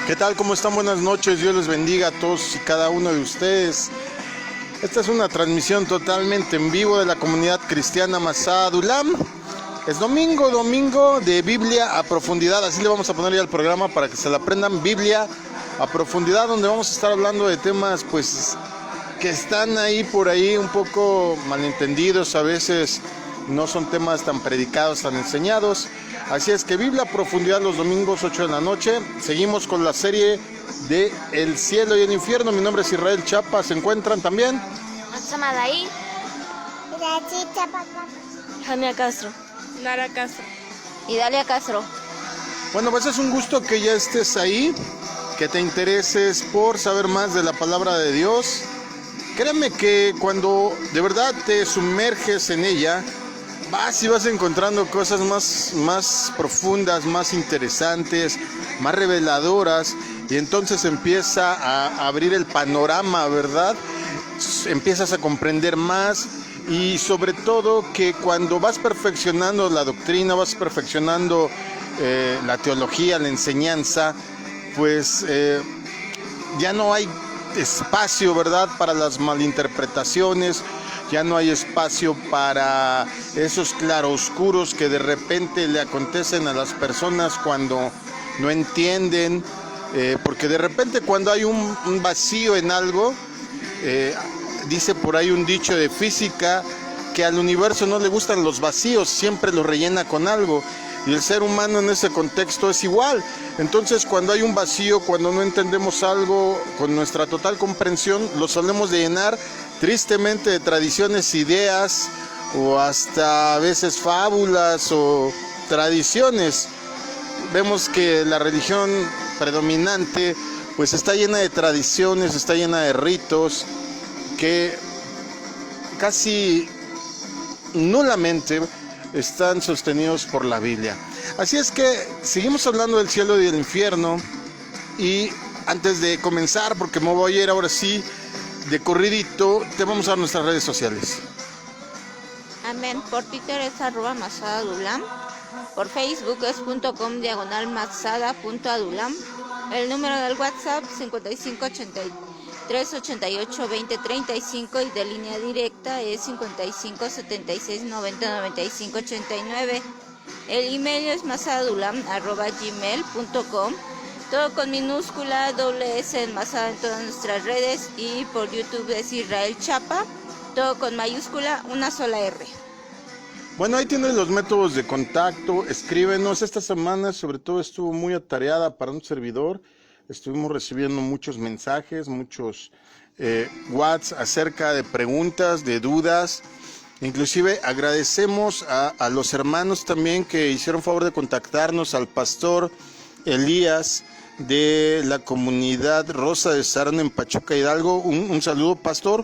¿Qué tal? ¿Cómo están? Buenas noches. Dios les bendiga a todos y cada uno de ustedes. Esta es una transmisión totalmente en vivo de la comunidad cristiana Masada Adulam. Es domingo de Biblia a profundidad. Así le vamos a poner ya al programa para que se la aprendan. Biblia a profundidad, donde vamos a estar hablando de temas pues que están ahí por ahí un poco malentendidos. A veces no son temas tan predicados, tan enseñados. Así es que Biblia a profundidad los domingos 8 de la noche. Seguimos con la serie de El cielo y el infierno. Mi nombre es Israel Chapa. ¿Se encuentran también? Samadaí, Jamia Castro, Lara Castro. y Dalia Castro. Bueno, pues es un gusto que ya estés ahí, que te intereses por saber más de la palabra de Dios. Créeme que cuando de verdad te sumerges en ella, vas encontrando cosas más profundas, más interesantes, más reveladoras, y entonces empieza a abrir el panorama, ¿verdad? Empiezas a comprender más, y sobre todo que cuando vas perfeccionando la doctrina, vas perfeccionando la teología, la enseñanza, pues ya no hay espacio, ¿verdad?, para las malinterpretaciones. Ya no hay espacio para esos claroscuros que de repente le acontecen a las personas cuando no entienden, porque de repente cuando hay un vacío en algo, dice por ahí un dicho de física que al universo no le gustan los vacíos, siempre lo rellena con algo. Y el ser humano en ese contexto es igual. Entonces, cuando hay un vacío, cuando no entendemos algo con nuestra total comprensión, lo solemos de llenar tristemente de tradiciones, ideas o hasta a veces fábulas o tradiciones. Vemos que la religión predominante pues está llena de tradiciones, está llena de ritos que casi nulamente están sostenidos por la Biblia. Así es que seguimos hablando del cielo y del infierno, y antes de comenzar, porque me voy a ir ahora sí de corridito, te vamos a dar nuestras redes sociales. Amén. Por Twitter es @masadadulam. Por Facebook es .com/masada.adulam. El número del WhatsApp 5583882035, y de línea directa es 5576909589. El email es masadadulam@gmail.com. Todo con minúscula, S en Masada en todas nuestras redes, y por YouTube es Israel Chapa, todo con mayúscula, una sola R. Bueno, ahí tienes los métodos de contacto. Escríbenos. Esta semana sobre todo estuvo muy atareada para un servidor. Estuvimos recibiendo muchos mensajes, muchos WhatsApp acerca de preguntas, de dudas. Inclusive agradecemos a los hermanos también que hicieron favor de contactarnos, al pastor Elías de la comunidad Rosa de Sarno en Pachuca, Hidalgo. Un saludo, pastor.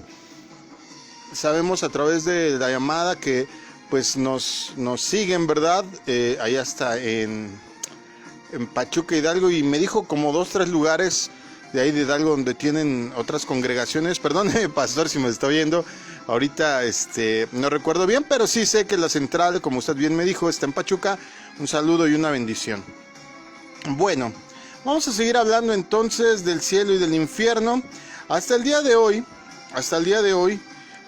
Sabemos a través de la llamada que pues nos siguen, ¿verdad? Allá está en Pachuca, Hidalgo, y me dijo como 2-3 lugares de ahí de Hidalgo donde tienen otras congregaciones. Perdóneme, pastor, si me está viendo. Ahorita no recuerdo bien, pero sí sé que la central, como usted bien me dijo, está en Pachuca. Un saludo y una bendición. Bueno, vamos a seguir hablando entonces del cielo y del infierno. Hasta el día de hoy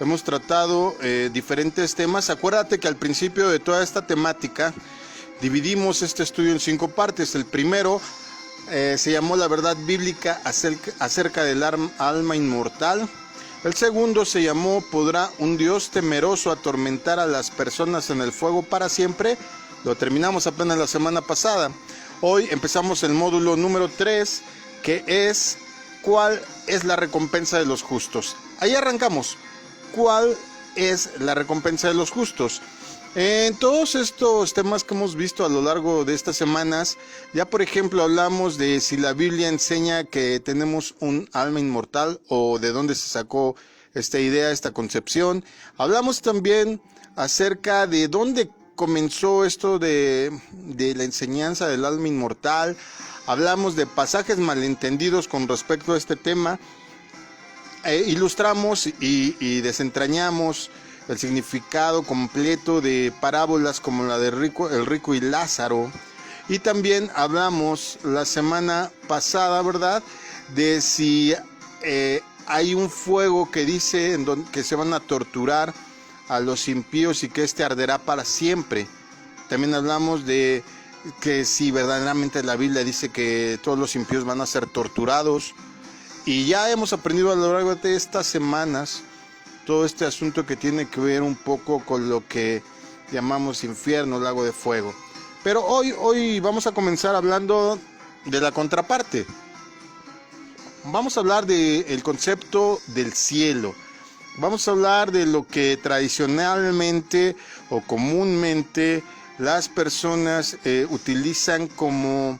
hemos tratado diferentes temas. Acuérdate que al principio de toda esta temática dividimos este estudio en 5 partes. El primero se llamó La verdad bíblica acerca del alma inmortal. El segundo se llamó ¿Podrá un Dios temeroso atormentar a las personas en el fuego para siempre? Lo terminamos apenas la semana pasada. Hoy empezamos el módulo número 3, que es ¿cuál es la recompensa de los justos? Ahí arrancamos. ¿Cuál es la recompensa de los justos? En todos estos temas que hemos visto a lo largo de estas semanas, ya por ejemplo hablamos de si la Biblia enseña que tenemos un alma inmortal o de dónde se sacó esta idea, esta concepción. Hablamos también acerca de dónde comenzó esto de la enseñanza del alma inmortal. Hablamos de pasajes malentendidos con respecto a este tema. Ilustramos y desentrañamos el significado completo de parábolas como la de el rico y Lázaro, Y también hablamos la semana pasada, ¿verdad?, de si hay un fuego que dice que se van a torturar a los impíos y que este arderá para siempre. También hablamos de que si verdaderamente la Biblia dice que todos los impíos van a ser torturados. Y ya hemos aprendido a lo largo de estas semanas todo este asunto que tiene que ver un poco con lo que llamamos infierno, lago de fuego. Pero hoy vamos a comenzar hablando de la contraparte. Vamos a hablar del concepto del cielo. Vamos a hablar de lo que tradicionalmente o comúnmente las personas utilizan como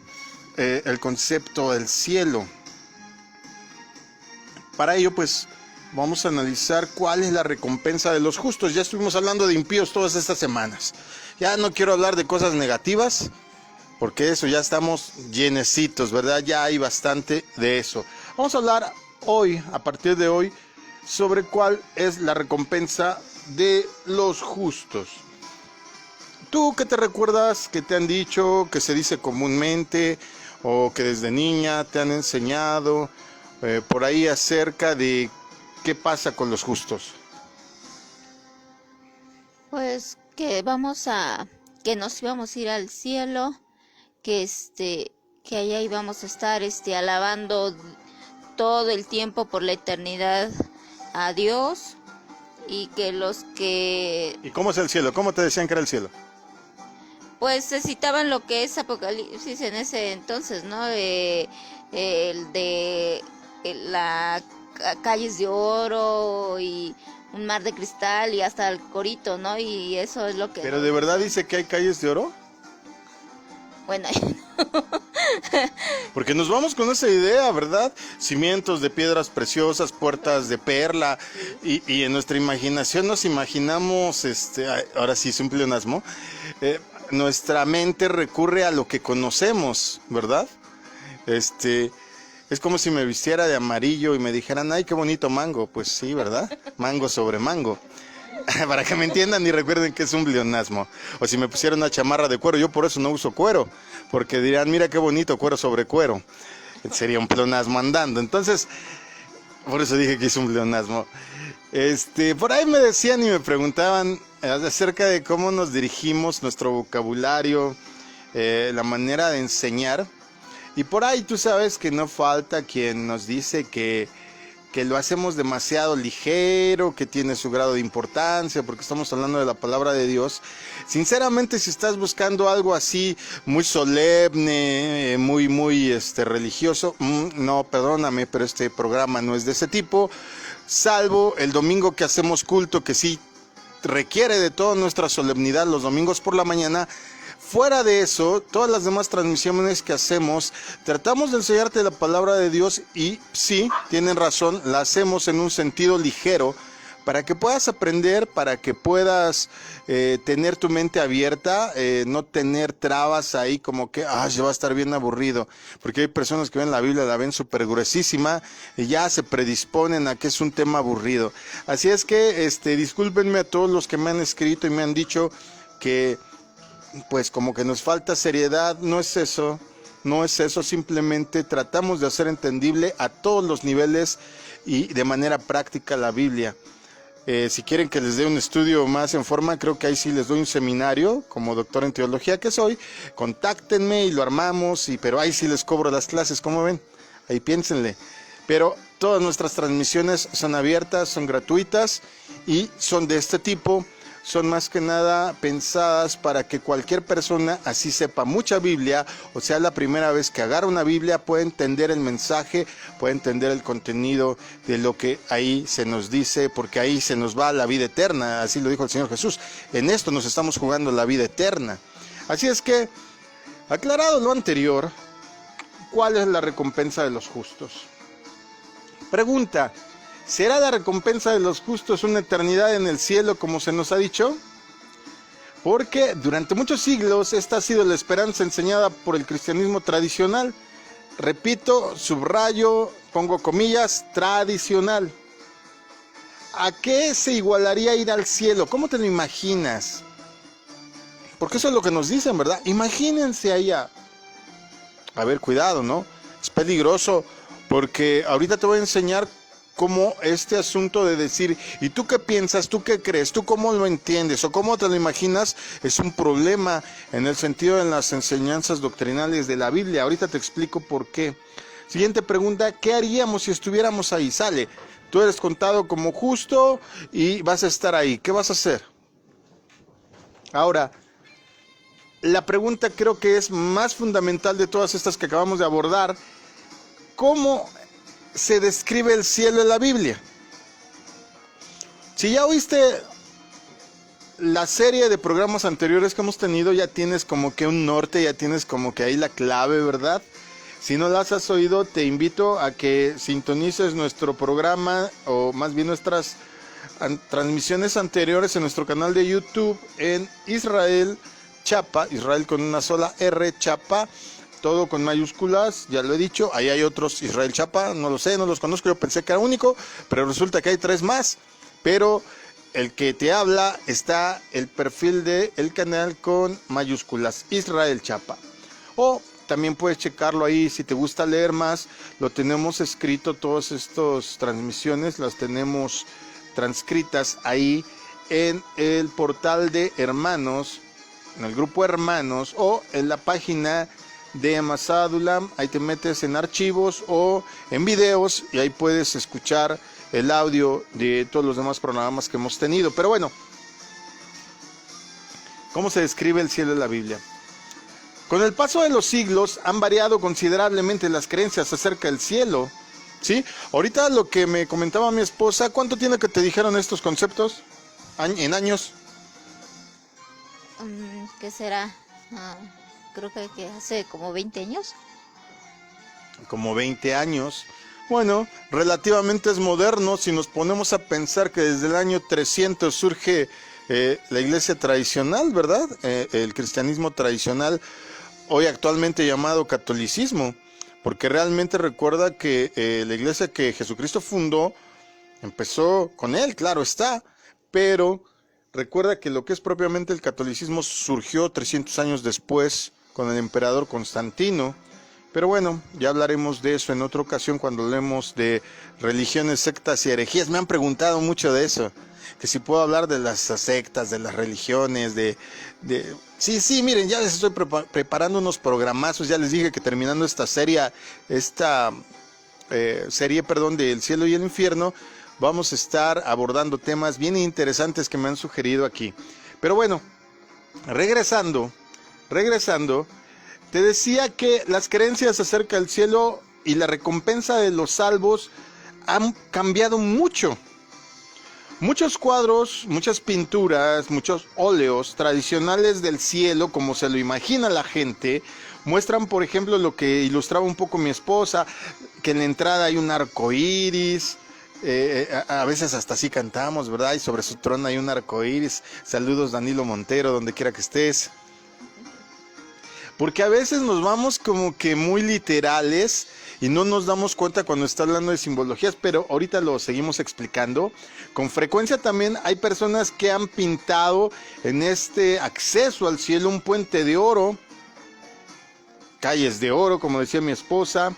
el concepto del cielo. Para ello, pues, vamos a analizar cuál es la recompensa de los justos. Ya estuvimos hablando de impíos todas estas semanas. Ya no quiero hablar de cosas negativas, porque eso ya estamos llenecitos, ¿verdad? Ya hay bastante de eso. Vamos a hablar hoy, a partir de hoy, sobre cuál es la recompensa de los justos. ¿Tú qué te recuerdas que te han dicho, que se dice comúnmente, o que desde niña te han enseñado por ahí acerca de qué pasa con los justos? Pues que nos íbamos a ir al cielo, que allá íbamos a estar alabando todo el tiempo por la eternidad a Dios, y que los que... ¿Y cómo es el cielo? ¿Cómo te decían que era el cielo? Pues se citaban lo que es Apocalipsis en ese entonces, ¿no? Las calles de oro y un mar de cristal y hasta el corito, ¿no? Y eso es lo que... ¿Pero de verdad dice que hay calles de oro? Bueno, porque nos vamos con esa idea, ¿verdad? Cimientos de piedras preciosas, puertas de perla, y en nuestra imaginación nos imaginamos, ahora sí es un pleonasmo, nuestra mente recurre a lo que conocemos, ¿verdad? Es como si me vistiera de amarillo y me dijeran, ay, qué bonito mango. Pues sí, ¿verdad? Mango sobre mango. Para que me entiendan y recuerden que es un pleonasmo. O si me pusiera una chamarra de cuero, yo por eso no uso cuero, porque dirán, mira qué bonito, cuero sobre cuero. Sería un pleonasmo andando. Entonces, por eso dije que es un pleonasmo. Por ahí me decían y me preguntaban acerca de cómo nos dirigimos, nuestro vocabulario, la manera de enseñar. Y por ahí tú sabes que no falta quien nos dice que lo hacemos demasiado ligero, que tiene su grado de importancia, porque estamos hablando de la palabra de Dios. Sinceramente, si estás buscando algo así muy solemne, muy religioso, no, perdóname, pero este programa no es de ese tipo, salvo el domingo que hacemos culto, que sí requiere de toda nuestra solemnidad los domingos por la mañana. Fuera de eso, todas las demás transmisiones que hacemos, tratamos de enseñarte la palabra de Dios y sí, tienen razón, la hacemos en un sentido ligero para que puedas aprender, para que puedas tener tu mente abierta, no tener trabas ahí como que, ya va a estar bien aburrido, porque hay personas que ven la Biblia, la ven súper gruesísima y ya se predisponen a que es un tema aburrido. Así es que discúlpenme a todos los que me han escrito y me han dicho que pues como que nos falta seriedad. No es eso, simplemente tratamos de hacer entendible a todos los niveles y de manera práctica la Biblia. Si quieren que les dé un estudio más en forma, creo que ahí sí les doy un seminario, como doctor en teología que soy, contáctenme y lo armamos, pero ahí sí les cobro las clases, ¿cómo ven? Ahí piénsenle. Pero todas nuestras transmisiones son abiertas, son gratuitas y son de este tipo. Son más que nada pensadas para que cualquier persona así sepa mucha Biblia, o sea, la primera vez que agarra una Biblia puede entender el mensaje, puede entender el contenido de lo que ahí se nos dice, porque ahí se nos va la vida eterna, así lo dijo el Señor Jesús. En esto nos estamos jugando la vida eterna. Así es que, aclarado lo anterior, ¿cuál es la recompensa de los justos? Pregunta: ¿será la recompensa de los justos una eternidad en el cielo, como se nos ha dicho? Porque durante muchos siglos esta ha sido la esperanza enseñada por el cristianismo tradicional. Repito, subrayo, pongo comillas, tradicional. ¿A qué se igualaría ir al cielo? ¿Cómo te lo imaginas? Porque eso es lo que nos dicen, ¿verdad? Imagínense allá. A ver, cuidado, ¿no? Es peligroso porque ahorita te voy a enseñar cómo este asunto de decir, ¿y tú qué piensas? ¿Tú qué crees? ¿Tú cómo lo entiendes? ¿O cómo te lo imaginas? Es un problema en el sentido de las enseñanzas doctrinales de la Biblia. Ahorita te explico por qué. Siguiente pregunta, ¿qué haríamos si estuviéramos ahí? Sale, tú eres contado como justo y vas a estar ahí. ¿Qué vas a hacer? Ahora, la pregunta creo que es más fundamental de todas estas que acabamos de abordar. ¿Cómo se describe el cielo en la Biblia? Si ya oíste la serie de programas anteriores que hemos tenido, ya tienes como que un norte, ya tienes como que ahí la clave, ¿verdad? Si no las has oído, te invito a que sintonices nuestro programa, o más bien nuestras transmisiones anteriores en nuestro canal de YouTube en Israel Chapa, Israel con una sola R, Chapa, todo con mayúsculas, ya lo he dicho. Ahí hay otros Israel Chapa, no lo sé, no los conozco, yo pensé que era único, pero resulta que hay 3 más. Pero el que te habla está el perfil del canal con mayúsculas, Israel Chapa. O también puedes checarlo ahí si te gusta leer más, lo tenemos escrito, todas estas transmisiones las tenemos transcritas ahí en el portal de Hermanos, en el grupo Hermanos, o en la página de Masada Dulam. Ahí te metes en archivos o en videos y ahí puedes escuchar el audio de todos los demás programas que hemos tenido. Pero bueno, ¿cómo se describe el cielo en la Biblia? Con el paso de los siglos han variado considerablemente las creencias acerca del cielo, ¿sí? Ahorita lo que me comentaba mi esposa, ¿cuánto tiene que te dijeron estos conceptos en años? ¿Qué será? Creo que hace como 20 años. Como 20 años. Bueno, relativamente es moderno si nos ponemos a pensar que desde el año 300 surge la iglesia tradicional, ¿verdad? El cristianismo tradicional, hoy actualmente llamado catolicismo, porque realmente recuerda que la iglesia que Jesucristo fundó empezó con él, claro está, pero recuerda que lo que es propiamente el catolicismo surgió 300 años después con el emperador Constantino. Pero bueno, ya hablaremos de eso en otra ocasión cuando hablemos de religiones, sectas y herejías. Me han preguntado mucho de eso, que si puedo hablar de las sectas, de las religiones, Sí, miren, ya les estoy preparando unos programazos. Ya les dije que terminando esta serie, del cielo y el infierno, vamos a estar abordando temas bien interesantes que me han sugerido aquí. Pero bueno, regresando, te decía que las creencias acerca del cielo y la recompensa de los salvos han cambiado mucho. Muchos cuadros, muchas pinturas, muchos óleos tradicionales del cielo, como se lo imagina la gente, muestran, por ejemplo, lo que ilustraba un poco mi esposa, que en la entrada hay un arco iris. A veces hasta así cantamos, ¿verdad? Y sobre su trono hay un arco iris. Saludos, Danilo Montero, donde quiera que estés. Porque a veces nos vamos como que muy literales y no nos damos cuenta cuando está hablando de simbologías, pero ahorita lo seguimos explicando. Con frecuencia también hay personas que han pintado en este acceso al cielo un puente de oro, calles de oro, como decía mi esposa,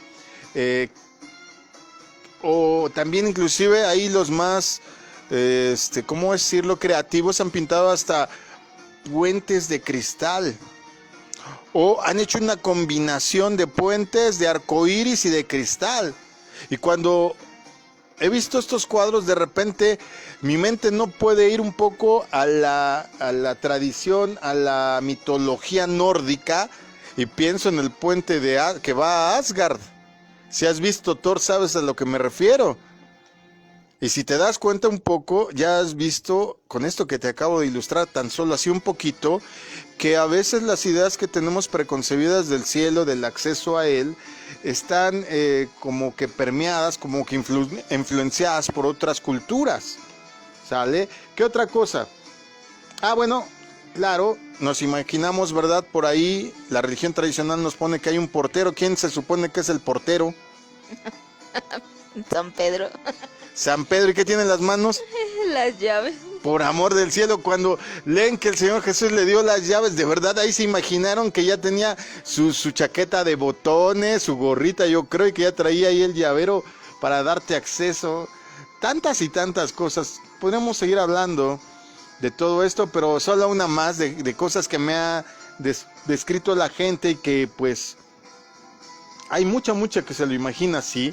o también inclusive ahí los más, ¿cómo decirlo?, creativos han pintado hasta puentes de cristal. O han hecho una combinación de puentes de arcoíris y de cristal. Y cuando he visto estos cuadros, de repente mi mente no puede ir un poco a la tradición, a la mitología nórdica, y pienso en el puente que va a Asgard. Si has visto Thor, sabes a lo que me refiero. Y si te das cuenta un poco, ya has visto con esto que te acabo de ilustrar tan solo así un poquito, que a veces las ideas que tenemos preconcebidas del cielo, del acceso a él, están como que permeadas, como que influenciadas por otras culturas. ¿Sale? ¿Qué otra cosa? Bueno, claro, nos imaginamos, ¿verdad? Por ahí la religión tradicional nos pone que hay un portero. ¿Quién se supone que es el portero? San Pedro. San Pedro, ¿y qué tiene en las manos? Las llaves. Por amor del cielo, cuando leen que el Señor Jesús le dio las llaves, de verdad ahí se imaginaron que ya tenía su chaqueta de botones, su gorrita, yo creo, y que ya traía ahí el llavero para darte acceso. Tantas y tantas cosas. Podríamos seguir hablando de todo esto, pero solo una más de cosas que me ha descrito la gente y que pues hay mucha que se lo imagina así.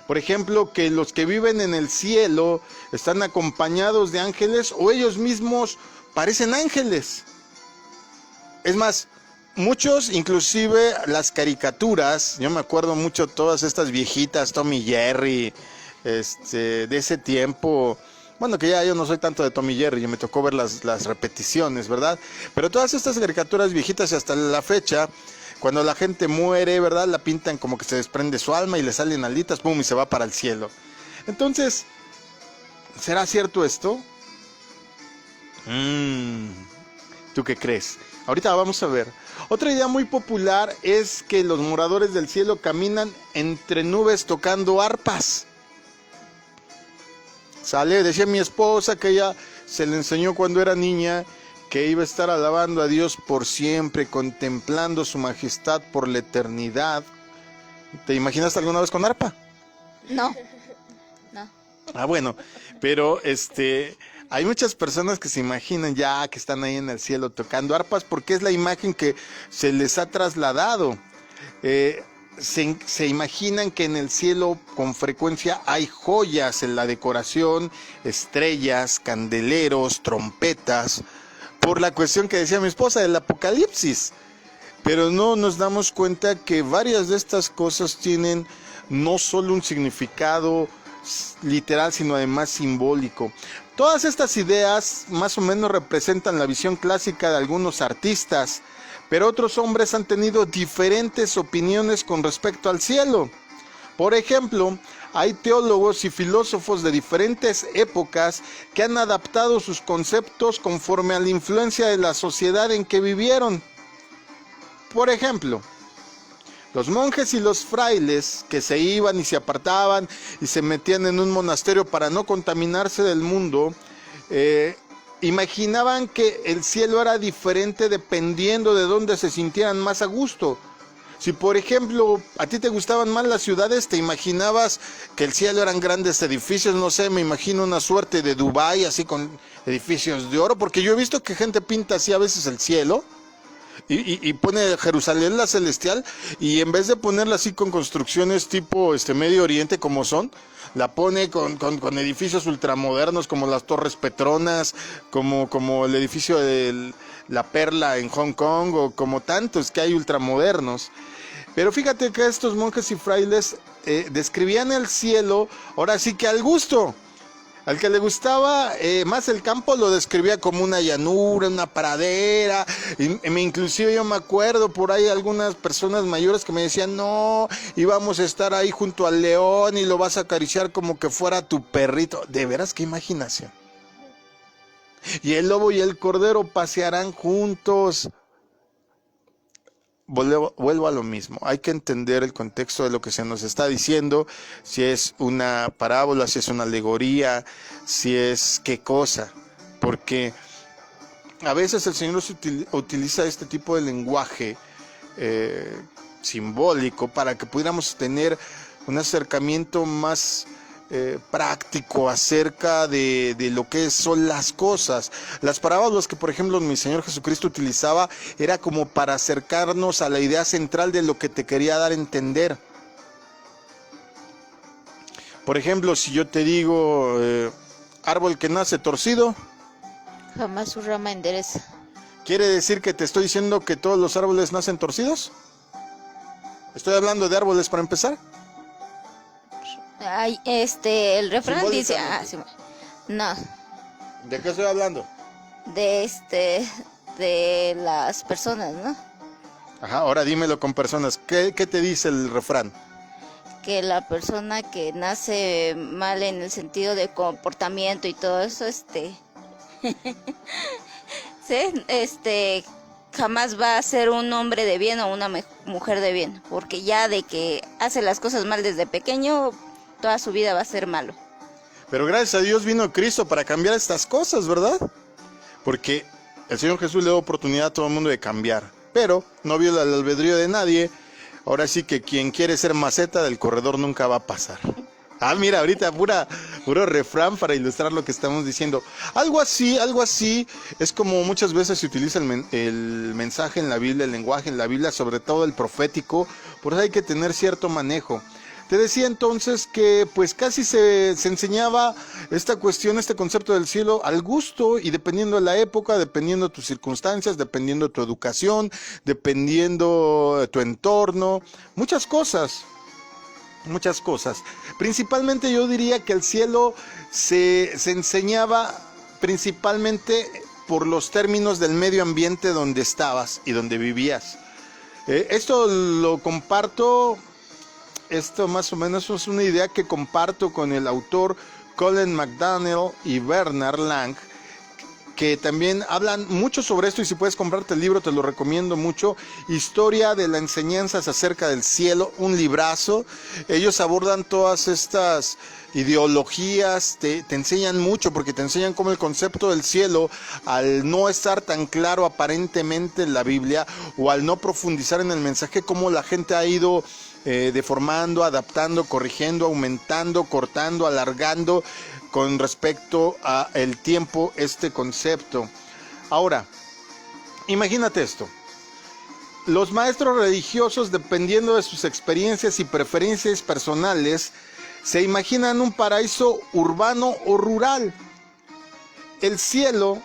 Por ejemplo, que los que viven en el cielo están acompañados de ángeles o ellos mismos parecen ángeles. Es más, muchos, inclusive las caricaturas, yo me acuerdo mucho todas estas viejitas, Tom y Jerry, de ese tiempo. Bueno, que ya yo no soy tanto de Tom y Jerry, me tocó ver las repeticiones, ¿verdad? Pero todas estas caricaturas viejitas y hasta la fecha, cuando la gente muere, ¿verdad? La pintan como que se desprende su alma y le salen alitas, pum, y se va para el cielo. Entonces, ¿será cierto esto? ¿Tú qué crees? Ahorita vamos a ver. Otra idea muy popular es que los moradores del cielo caminan entre nubes tocando arpas. Sale, decía mi esposa que ella se le enseñó cuando era niña que iba a estar alabando a Dios por siempre, contemplando su majestad por la eternidad. ¿Te imaginaste alguna vez con arpa? No. Ah, bueno, pero hay muchas personas que se imaginan ya que están ahí en el cielo tocando arpas porque es la imagen que se les ha trasladado. Se imaginan que en el cielo con frecuencia hay joyas en la decoración, estrellas, candeleros, trompetas, por la cuestión que decía mi esposa del Apocalipsis. Pero no nos damos cuenta que varias de estas cosas tienen no solo un significado literal, sino además simbólico. Todas estas ideas más o menos representan la visión clásica de algunos artistas, pero otros hombres han tenido diferentes opiniones con respecto al cielo. Por ejemplo, hay teólogos y filósofos de diferentes épocas que han adaptado sus conceptos conforme a la influencia de la sociedad en que vivieron. Por ejemplo, los monjes y los frailes que se iban y se apartaban y se metían en un monasterio para no contaminarse del mundo, imaginaban que el cielo era diferente dependiendo de dónde se sintieran más a gusto. Si por ejemplo a ti te gustaban más las ciudades, te imaginabas que el cielo eran grandes edificios, no sé, me imagino una suerte de Dubái así con edificios de oro, porque yo he visto que gente pinta así a veces el cielo y pone Jerusalén la celestial y en vez de ponerla así con construcciones tipo Medio Oriente como son, la pone con edificios ultramodernos como las Torres Petronas, como el edificio de la Perla en Hong Kong o como tantos que hay ultramodernos. Pero fíjate que estos monjes y frailes describían el cielo ahora sí que al gusto. Al que le gustaba más el campo lo describía como una llanura, una pradera. Inclusive yo me acuerdo por ahí algunas personas mayores que me decían, no, íbamos a estar ahí junto al león y lo vas a acariciar como que fuera tu perrito. De veras, qué imaginación. Y el lobo y el cordero pasearán juntos. Vuelvo a lo mismo, hay que entender el contexto de lo que se nos está diciendo, si es una parábola, si es una alegoría, si es qué cosa, porque a veces el Señor utiliza este tipo de lenguaje simbólico para que pudiéramos tener un acercamiento más práctico acerca de lo que son las cosas. Las parábolas que por ejemplo mi Señor Jesucristo utilizaba era como para acercarnos a la idea central de lo que te quería dar a entender. Por ejemplo, si yo te digo árbol que nace torcido, jamás su rama endereza. ¿Quiere decir que te estoy diciendo que todos los árboles nacen torcidos? Estoy hablando de árboles para empezar. Ay, el refrán dice, no. ¿De qué estoy hablando? De las personas, ¿no? Ajá, ahora dímelo con personas. ¿Qué te dice el refrán? Que la persona que nace mal en el sentido de comportamiento y todo eso, ¿sí? Jamás va a ser un hombre de bien o una mujer de bien, porque ya de que hace las cosas mal desde pequeño, toda su vida va a ser malo. Pero gracias a Dios vino Cristo para cambiar estas cosas, ¿verdad? Porque el Señor Jesús le dio oportunidad a todo el mundo de cambiar, pero no viola el albedrío de nadie. Ahora sí que quien quiere ser maceta del corredor nunca va a pasar. Ah, mira, ahorita puro refrán para ilustrar lo que estamos diciendo. Algo así es como muchas veces se utiliza el mensaje en la Biblia, el lenguaje en la Biblia, sobre todo el profético. Por eso hay que tener cierto manejo. Te decía entonces que pues casi se enseñaba esta cuestión, este concepto del cielo al gusto, y dependiendo de la época, dependiendo de tus circunstancias, dependiendo de tu educación, dependiendo de tu entorno, muchas cosas. Principalmente yo diría que el cielo se enseñaba principalmente por los términos del medio ambiente donde estabas y donde vivías. Esto lo comparto. Esto más o menos es una idea que comparto con el autor Colin McDaniel y Bernard Lang, que también hablan mucho sobre esto, y si puedes comprarte el libro te lo recomiendo mucho. Historia de las enseñanzas acerca del cielo, un librazo. Ellos abordan todas estas ideologías, te enseñan mucho, porque te enseñan cómo el concepto del cielo, al no estar tan claro aparentemente en la Biblia, o al no profundizar en el mensaje, cómo la gente ha ido deformando, adaptando, corrigiendo, aumentando, cortando, alargando con respecto a el tiempo este concepto. Ahora, imagínate esto. Los maestros religiosos, dependiendo de sus experiencias y preferencias personales, se imaginan un paraíso urbano o rural. El cielo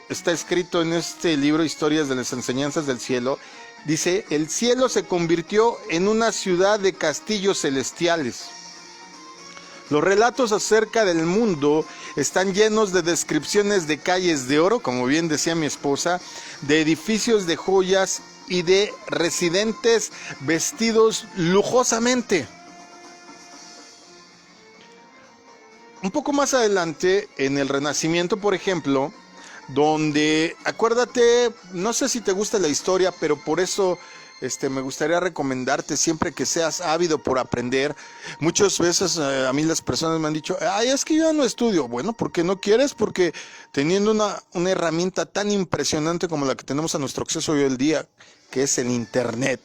está escrito en este libro, Historias de las Enseñanzas del Cielo. Dice, el cielo se convirtió en una ciudad de castillos celestiales. Los relatos acerca del mundo están llenos de descripciones de calles de oro, como bien decía mi esposa, de edificios de joyas y de residentes vestidos lujosamente. Un poco más adelante, en el Renacimiento, por ejemplo, donde, acuérdate, no sé si te gusta la historia, pero por eso me gustaría recomendarte, siempre que seas ávido por aprender. Muchas veces a mí las personas me han dicho, ay, es que yo no estudio. Bueno, ¿por qué no quieres? Porque teniendo una herramienta tan impresionante como la que tenemos a nuestro acceso hoy en día, que es el internet,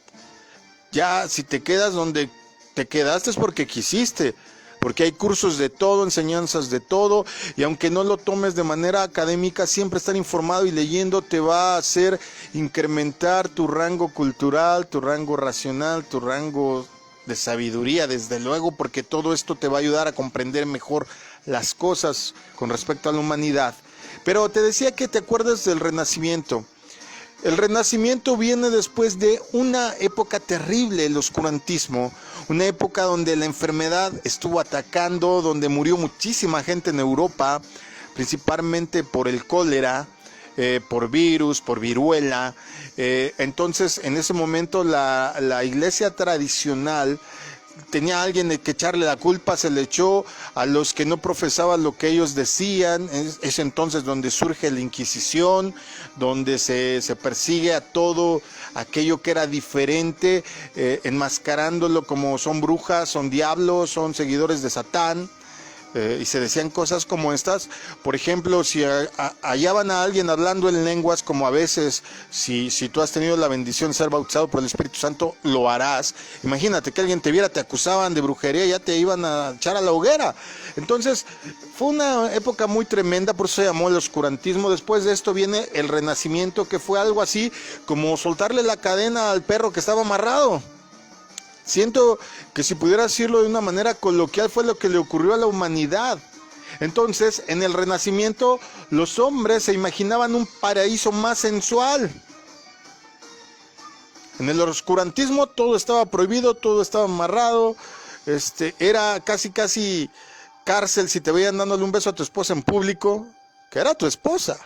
ya si te quedas donde te quedaste es porque quisiste. Porque hay cursos de todo, enseñanzas de todo, y aunque no lo tomes de manera académica, siempre estar informado y leyendo te va a hacer incrementar tu rango cultural, tu rango racional, tu rango de sabiduría, desde luego, porque todo esto te va a ayudar a comprender mejor las cosas con respecto a la humanidad. Pero te decía que te acuerdas del Renacimiento. El Renacimiento viene después de una época terrible, el oscurantismo, una época donde la enfermedad estuvo atacando, donde murió muchísima gente en Europa, principalmente por el cólera, por virus, por viruela. Entonces, en ese momento la iglesia tradicional tenía a alguien que echarle la culpa, se le echó a los que no profesaban lo que ellos decían. Es entonces donde surge la Inquisición, donde se persigue a todo aquello que era diferente, enmascarándolo como son brujas, son diablos, son seguidores de Satán. Y se decían cosas como estas. Por ejemplo, si hallaban a alguien hablando en lenguas, como a veces, si tú has tenido la bendición de ser bautizado por el Espíritu Santo, lo harás. Imagínate que alguien te viera, te acusaban de brujería, ya te iban a echar a la hoguera. Entonces, fue una época muy tremenda, por eso se llamó el oscurantismo. Después de esto viene el Renacimiento, que fue algo así como soltarle la cadena al perro que estaba amarrado. Siento que si pudiera decirlo de una manera coloquial, fue lo que le ocurrió a la humanidad. Entonces, en el Renacimiento, los hombres se imaginaban un paraíso más sensual. En el oscurantismo todo estaba prohibido, todo estaba amarrado. Era casi cárcel si te veían dándole un beso a tu esposa en público, que era tu esposa.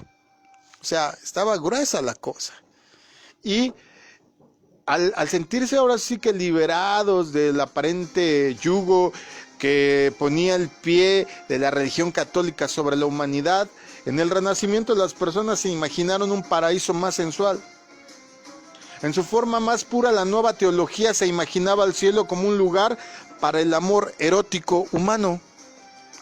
O sea, estaba gruesa la cosa. Y al sentirse ahora sí que liberados del aparente yugo que ponía el pie de la religión católica sobre la humanidad, en el Renacimiento las personas se imaginaron un paraíso más sensual. En su forma más pura, la nueva teología se imaginaba el cielo como un lugar para el amor erótico humano.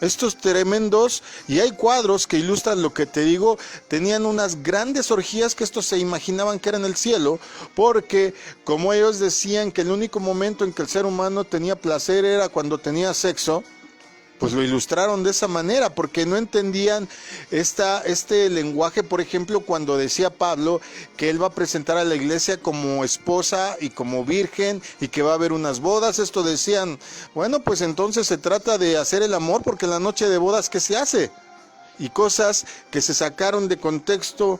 Estos tremendos, y hay cuadros que ilustran lo que te digo, tenían unas grandes orgías que estos se imaginaban que eran el cielo, porque como ellos decían que el único momento en que el ser humano tenía placer era cuando tenía sexo, pues lo ilustraron de esa manera, porque no entendían este lenguaje. Por ejemplo, cuando decía Pablo que él va a presentar a la iglesia como esposa y como virgen y que va a haber unas bodas, esto decían, bueno, pues entonces se trata de hacer el amor, porque en la noche de bodas, ¿qué se hace? Y cosas que se sacaron de contexto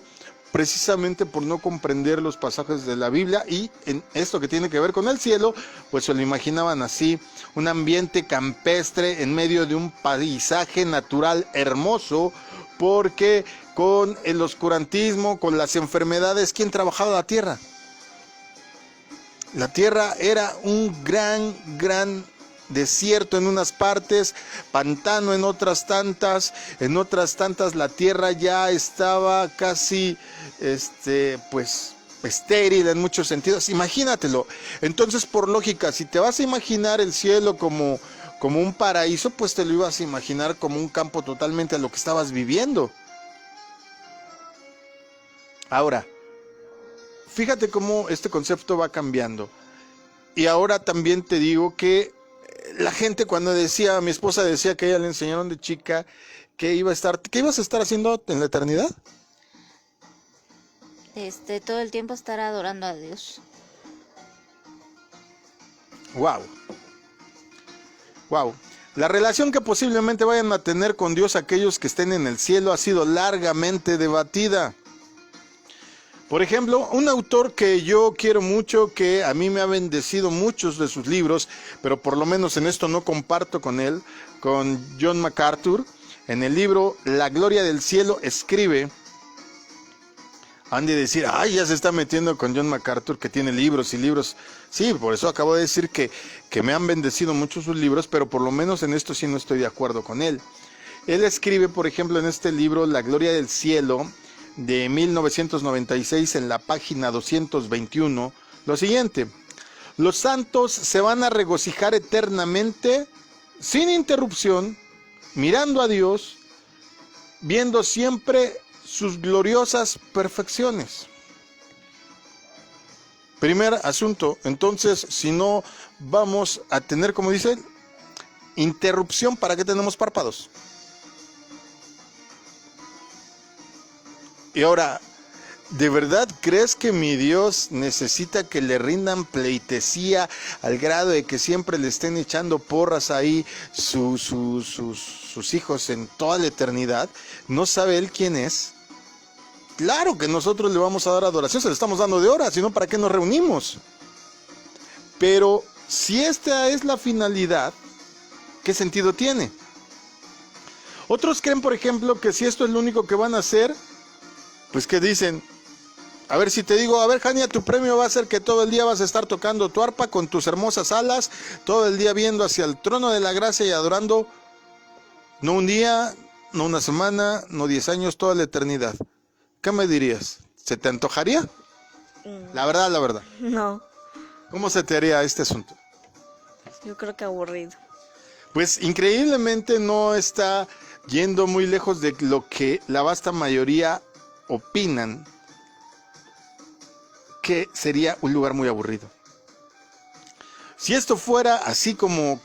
precisamente por no comprender los pasajes de la Biblia, y en esto que tiene que ver con el cielo, pues se lo imaginaban así, un ambiente campestre en medio de un paisaje natural hermoso, porque con el oscurantismo, con las enfermedades, ¿quién trabajaba la tierra? La tierra era un gran desierto en unas partes, pantano en otras tantas la tierra ya estaba casi pues estéril en muchos sentidos, imagínatelo. Entonces, por lógica, si te vas a imaginar el cielo como un paraíso, pues te lo ibas a imaginar como un campo totalmente a lo que estabas viviendo. Ahora, fíjate cómo este concepto va cambiando. Y ahora también te digo que la gente, cuando decía, mi esposa decía que a ella le enseñaron de chica que ibas a estar haciendo en la eternidad. Todo el tiempo estar adorando a Dios. Wow. La relación que posiblemente vayan a tener con Dios aquellos que estén en el cielo ha sido largamente debatida. Por ejemplo, un autor que yo quiero mucho, que a mí me ha bendecido muchos de sus libros, pero por lo menos en esto no comparto con él, con John MacArthur, en el libro La Gloria del Cielo escribe, han de decir, ay, ya se está metiendo con John MacArthur, que tiene libros y libros. Sí, por eso acabo de decir que me han bendecido mucho sus libros, pero por lo menos en esto sí no estoy de acuerdo con él. Él escribe, por ejemplo, en este libro La Gloria del Cielo, de 1996, en la página 221, lo siguiente: los santos se van a regocijar eternamente, sin interrupción, mirando a Dios, viendo siempre sus gloriosas perfecciones. Primer asunto, entonces, si no vamos a tener, como dice, interrupción, ¿para qué tenemos párpados? Y ahora, ¿de verdad crees que mi Dios necesita que le rindan pleitesía al grado de que siempre le estén echando porras ahí sus hijos en toda la eternidad? ¿No sabe Él quién es? Claro que nosotros le vamos a dar adoración, se le estamos dando de hora, si no, ¿para qué nos reunimos? Pero si esta es la finalidad, ¿qué sentido tiene? Otros creen, por ejemplo, que si esto es lo único que van a hacer, pues ¿qué dicen? A ver, si te digo, a ver, Jania, tu premio va a ser que todo el día vas a estar tocando tu arpa con tus hermosas alas, todo el día viendo hacia el trono de la gracia y adorando, no un día, no una semana, no 10 años, toda la eternidad. ¿Qué me dirías? ¿Se te antojaría? La verdad. No, ¿Cómo se te haría este asunto? yo creo que aburrido. Pues increíblemente no está yendo muy lejos de lo que la vasta mayoría opinan, que sería un lugar muy aburrido. Si esto fuera así como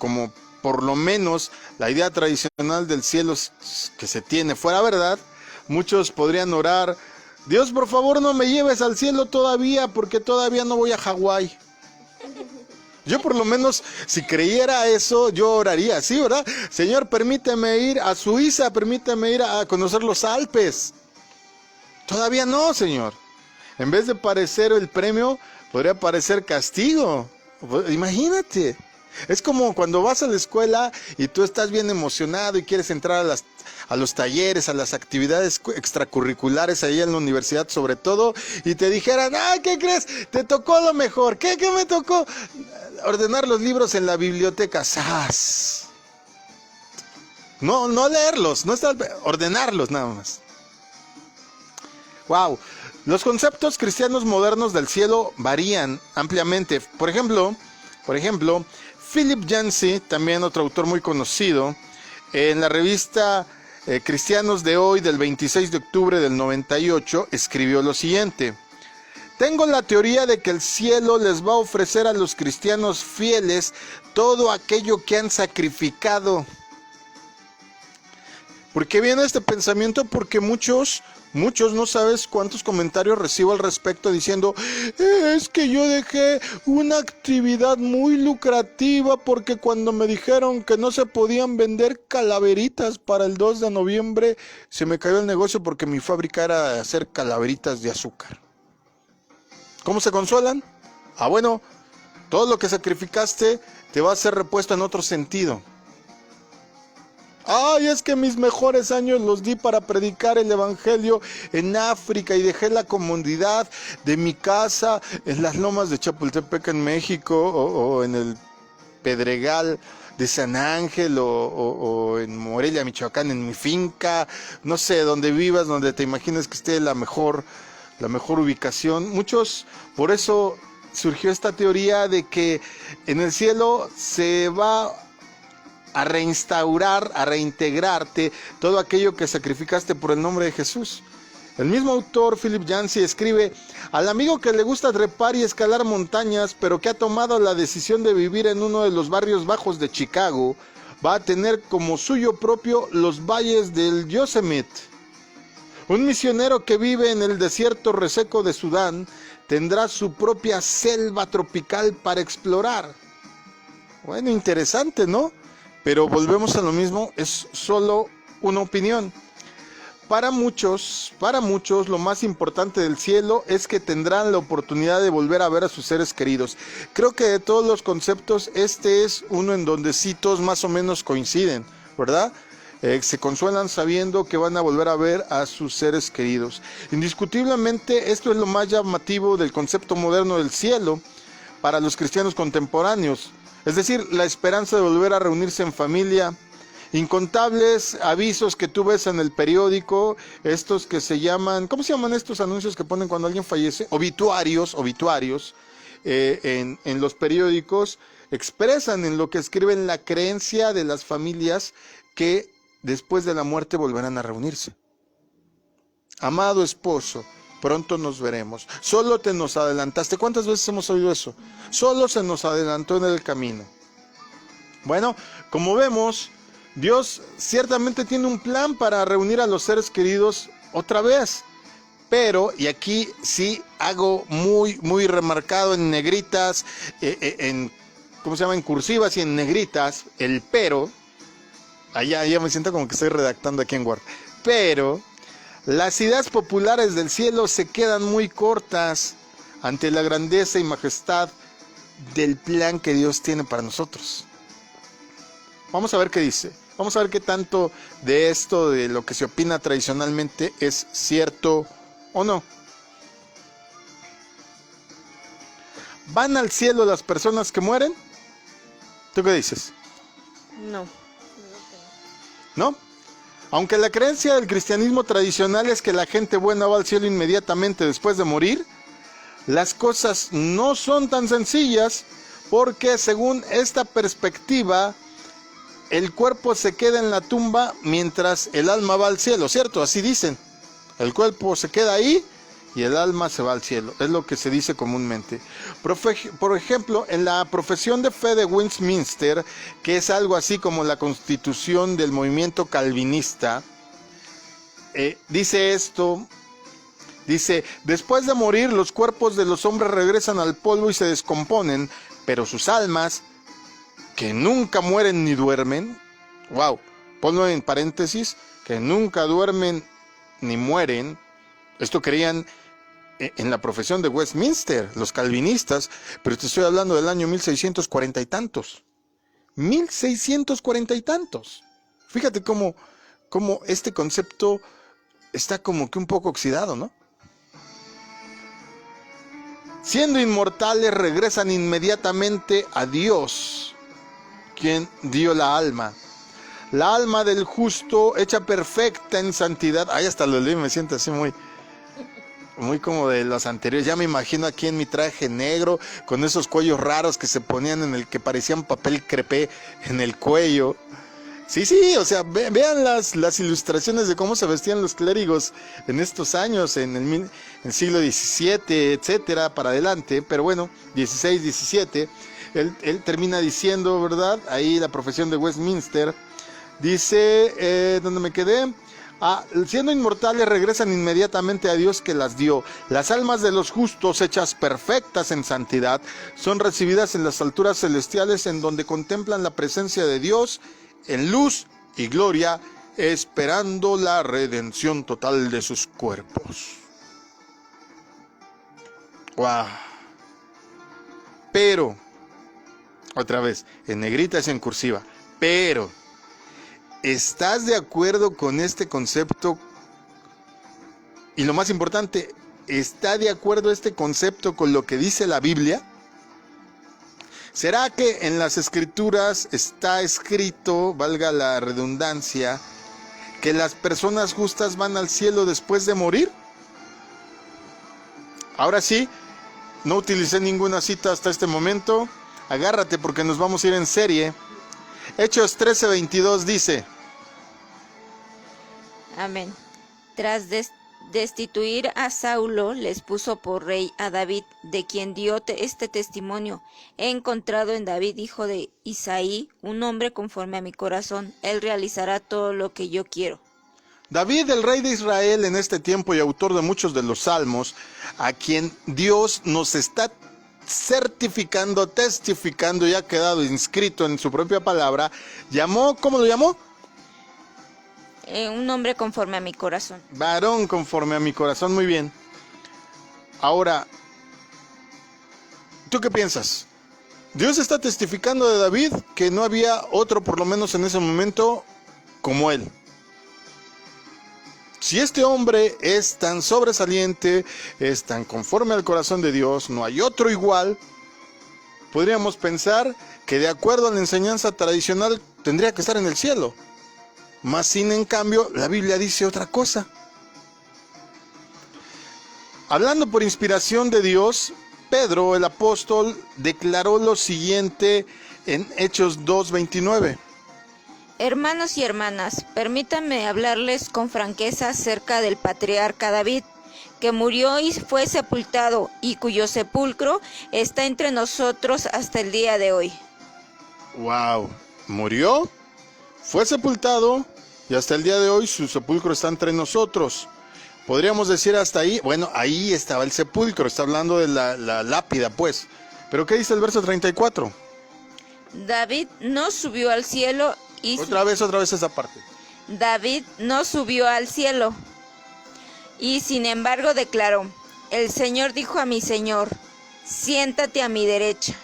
por lo menos la idea tradicional del cielo que se tiene fuera verdad, muchos podrían orar: Dios, por favor, no me lleves al cielo todavía, porque todavía no voy a Hawái. Yo por lo menos, si creyera eso, yo oraría así, ¿verdad? Señor, permíteme ir a Suiza, permíteme ir a conocer los Alpes. Todavía no, Señor. En vez de parecer el premio, podría parecer castigo. Imagínate. Es como cuando vas a la escuela y tú estás bien emocionado y quieres entrar a los talleres, a las actividades extracurriculares ahí en la universidad sobre todo, y te dijeran: ¡ay, qué crees! Te tocó lo mejor. ¿Qué me tocó? Ordenar los libros en la biblioteca. ¡Sas! No leerlos, no estar, ordenarlos nada más. ¡Wow! Los conceptos cristianos modernos del cielo varían ampliamente. Por ejemplo, Philip Yancey, también otro autor muy conocido, en la revista Cristianos de Hoy del 26 de octubre del 98 escribió lo siguiente: tengo la teoría de que el cielo les va a ofrecer a los cristianos fieles todo aquello que han sacrificado. ¿Por qué viene este pensamiento? Porque muchos no sabes cuántos comentarios recibo al respecto diciendo: es que yo dejé una actividad muy lucrativa porque cuando me dijeron que no se podían vender calaveritas para el 2 de noviembre, se me cayó el negocio porque mi fábrica era de hacer calaveritas de azúcar. ¿Cómo se consuelan? Bueno, todo lo que sacrificaste te va a ser repuesto en otro sentido. Ay, es que mis mejores años los di para predicar el evangelio en África y dejé la comodidad de mi casa en las lomas de Chapultepec en México o en el Pedregal de San Ángel o en Morelia, Michoacán, en mi finca, no sé, donde vivas, donde te imagines que esté la mejor ubicación. Muchos, por eso surgió esta teoría de que en el cielo se va a reinstaurar, a reintegrarte todo aquello que sacrificaste por el nombre de Jesús. El mismo autor, Philip Yancey, escribe: al amigo que le gusta trepar y escalar montañas, pero que ha tomado la decisión de vivir en uno de los barrios bajos de Chicago, va a tener como suyo propio los valles del Yosemite. Un misionero que vive en el desierto reseco de Sudán tendrá su propia selva tropical para explorar. Bueno, interesante, ¿no? Pero volvemos a lo mismo, es solo una opinión. Para muchos, lo más importante del cielo es que tendrán la oportunidad de volver a ver a sus seres queridos. Creo que de todos los conceptos, este es uno en donde sí todos más o menos coinciden, ¿verdad? Se consuelan sabiendo que van a volver a ver a sus seres queridos. Indiscutiblemente, esto es lo más llamativo del concepto moderno del cielo para los cristianos contemporáneos. Es decir, la esperanza de volver a reunirse en familia. Incontables avisos que tú ves en el periódico, estos que se llaman, ¿cómo se llaman estos anuncios que ponen cuando alguien fallece? Obituarios, en los periódicos, expresan en lo que escriben la creencia de las familias que después de la muerte volverán a reunirse. Amado esposo, pronto nos veremos. Solo te nos adelantaste. ¿Cuántas veces hemos oído eso? Solo se nos adelantó en el camino. Bueno, como vemos, Dios ciertamente tiene un plan para reunir a los seres queridos otra vez. Pero, y aquí sí hago muy remarcado en negritas, ¿cómo se llama? En cursivas y en negritas, el pero. Allá ya me siento como que estoy redactando aquí en Word. Pero las ideas populares del cielo se quedan muy cortas ante la grandeza y majestad del plan que Dios tiene para nosotros. Vamos a ver qué dice. Vamos a ver qué tanto de esto, de lo que se opina tradicionalmente, es cierto o no. ¿Van al cielo las personas que mueren? ¿Tú qué dices? No. ¿No? Aunque la creencia del cristianismo tradicional es que la gente buena va al cielo inmediatamente después de morir, las cosas no son tan sencillas, porque según esta perspectiva, el cuerpo se queda en la tumba mientras el alma va al cielo, ¿cierto? Así dicen. El cuerpo se queda ahí y el alma se va al cielo. Es lo que se dice comúnmente. Por ejemplo, en la profesión de fe de Westminster, que es algo así como la constitución del movimiento calvinista, dice esto. Dice: después de morir, los cuerpos de los hombres regresan al polvo y se descomponen, pero sus almas, que nunca mueren ni duermen, wow, ponlo en paréntesis, que nunca duermen ni mueren. Esto creían en la profesión de Westminster, los calvinistas, pero te estoy hablando del año 1640 y tantos. 1640 y tantos. Fíjate cómo este concepto está como que un poco oxidado, ¿no? Siendo inmortales, regresan inmediatamente a Dios, quien dio la alma. La alma del justo, hecha perfecta en santidad. Ay, hasta lo leí, me siento así muy como de los anteriores. Ya me imagino aquí en mi traje negro, con esos cuellos raros que se ponían que parecían papel crepé en el cuello. Sí, o sea, vean las ilustraciones de cómo se vestían los clérigos en estos años, en el siglo XVII, etcétera, para adelante, pero bueno, XVI, XVII, él termina diciendo, ¿verdad? Ahí la profesión de Westminster, dice, ¿dónde me quedé? Siendo inmortales regresan inmediatamente a Dios que las dio. Las almas de los justos, hechas perfectas en santidad, son recibidas en las alturas celestiales en donde contemplan la presencia de Dios en luz y gloria, esperando la redención total de sus cuerpos. ¡Wow! Pero, otra vez, en negritas y en cursiva, pero, ¿estás de acuerdo con este concepto? Y lo más importante, ¿está de acuerdo este concepto con lo que dice la Biblia? ¿Será que en las Escrituras está escrito, valga la redundancia, que las personas justas van al cielo después de morir? Ahora sí, no utilicé ninguna cita hasta este momento. Agárrate porque nos vamos a ir en serie. Hechos 13:22 dice: Amén. Tras destituir a Saulo, les puso por rey a David, de quien dio este testimonio: he encontrado en David, hijo de Isaí, un hombre conforme a mi corazón. Él realizará todo lo que yo quiero. David, el rey de Israel en este tiempo y autor de muchos de los salmos, a quien Dios nos está certificando, testificando y ha quedado inscrito en su propia palabra, llamó, ¿cómo lo llamó? Un hombre conforme a mi corazón. Varón conforme a mi corazón, muy bien. Ahora, ¿tú qué piensas? Dios está testificando de David que no había otro, por lo menos en ese momento, como él. Si este hombre es tan sobresaliente, es tan conforme al corazón de Dios, no hay otro igual, podríamos pensar que de acuerdo a la enseñanza tradicional tendría que estar en el cielo. Mas sin en cambio, la Biblia dice otra cosa. Hablando por inspiración de Dios, Pedro, el apóstol, declaró lo siguiente en Hechos 2:29. Hermanos y hermanas, permítanme hablarles con franqueza acerca del patriarca David, que murió y fue sepultado, y cuyo sepulcro está entre nosotros hasta el día de hoy. ¡Wow! Murió, fue sepultado, y hasta el día de hoy su sepulcro está entre nosotros. Podríamos decir hasta ahí, bueno, ahí estaba el sepulcro, está hablando de la lápida, pues. ¿Pero qué dice el verso 34? David no subió al cielo y... Otra vez esa parte. David no subió al cielo y sin embargo declaró: el Señor dijo a mi Señor, siéntate a mi derecha.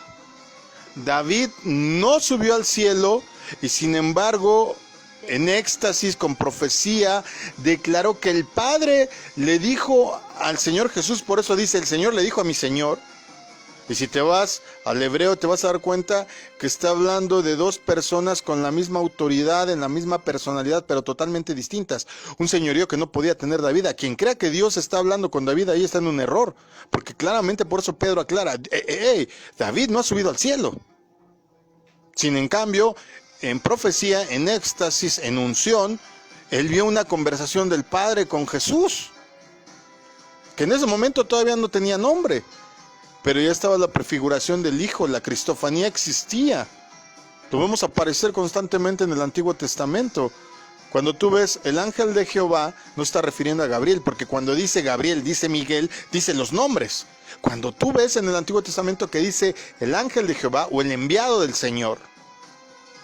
David no subió al cielo y sin embargo, en éxtasis, con profecía, declaró que el Padre le dijo al Señor Jesús, por eso dice, el Señor le dijo a mi Señor. Y si te vas al hebreo te vas a dar cuenta que está hablando de dos personas con la misma autoridad, en la misma personalidad, pero totalmente distintas. Un señorío que no podía tener David. A quien crea que Dios está hablando con David, ahí está en un error. Porque claramente por eso Pedro aclara, David no ha subido al cielo. Sin en cambio, en profecía, en éxtasis, en unción, él vio una conversación del Padre con Jesús, que en ese momento todavía no tenía nombre. Pero ya estaba la prefiguración del Hijo, la cristofanía existía. Lo vemos aparecer constantemente en el Antiguo Testamento. Cuando tú ves el ángel de Jehová, no está refiriendo a Gabriel, porque cuando dice Gabriel, dice Miguel, dice los nombres. Cuando tú ves en el Antiguo Testamento que dice el ángel de Jehová o el enviado del Señor,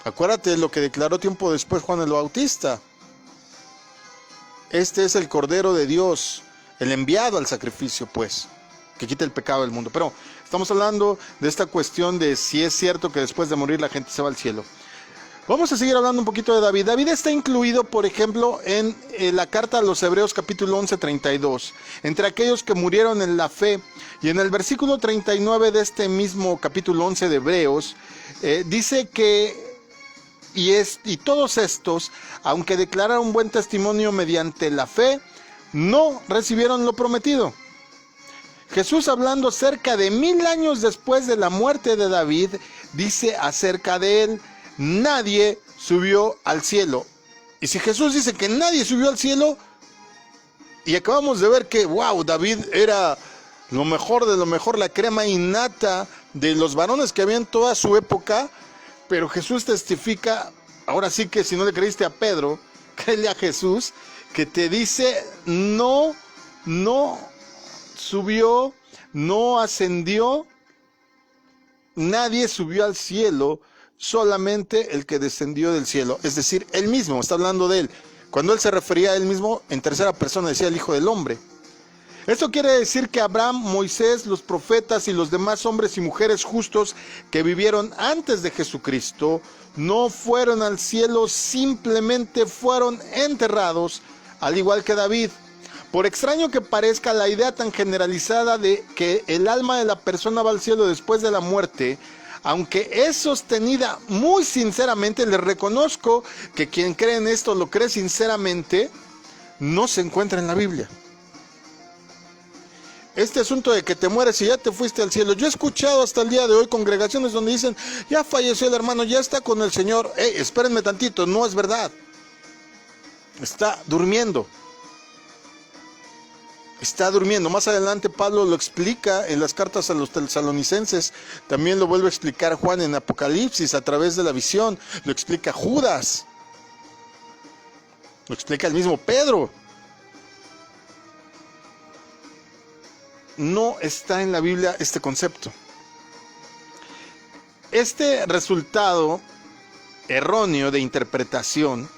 acuérdate de lo que declaró tiempo después Juan el Bautista. Este es el Cordero de Dios, el enviado al sacrificio, pues, que quita el pecado del mundo. Pero estamos hablando de esta cuestión de si es cierto que después de morir la gente se va al cielo. Vamos a seguir hablando un poquito de David. David está incluido, por ejemplo, en la carta a los Hebreos capítulo 11:32, entre aquellos que murieron en la fe. Y en el versículo 39 de este mismo capítulo 11 de Hebreos, dice que y todos estos, aunque declararon buen testimonio mediante la fe, no recibieron lo prometido. Jesús, hablando cerca de 1000 años después de la muerte de David, dice acerca de él: nadie subió al cielo. Y si Jesús dice que nadie subió al cielo, y acabamos de ver que, wow, David era lo mejor de lo mejor, la crema innata de los varones que había en toda su época, pero Jesús testifica, ahora sí que si no le creíste a Pedro, créele a Jesús, que te dice, no subió, no ascendió, nadie subió al cielo, solamente el que descendió del cielo, es decir, él mismo, está hablando de él. Cuando él se refería a él mismo, en tercera persona decía el Hijo del Hombre. Esto quiere decir que Abraham, Moisés, los profetas y los demás hombres y mujeres justos que vivieron antes de Jesucristo, no fueron al cielo, simplemente fueron enterrados, al igual que David. Por extraño que parezca, la idea tan generalizada de que el alma de la persona va al cielo después de la muerte, aunque es sostenida muy sinceramente, les reconozco que quien cree en esto lo cree sinceramente, no se encuentra en la Biblia. Este asunto de que te mueres y ya te fuiste al cielo, yo he escuchado hasta el día de hoy congregaciones donde dicen, ya falleció el hermano, ya está con el Señor. Espérenme tantito, no es verdad. Está durmiendo. Está durmiendo. Más adelante Pablo lo explica en las cartas a los tesalonicenses. También lo vuelve a explicar Juan en Apocalipsis a través de la visión. Lo explica Judas. Lo explica el mismo Pedro. No está en la Biblia este concepto. Este resultado erróneo de interpretación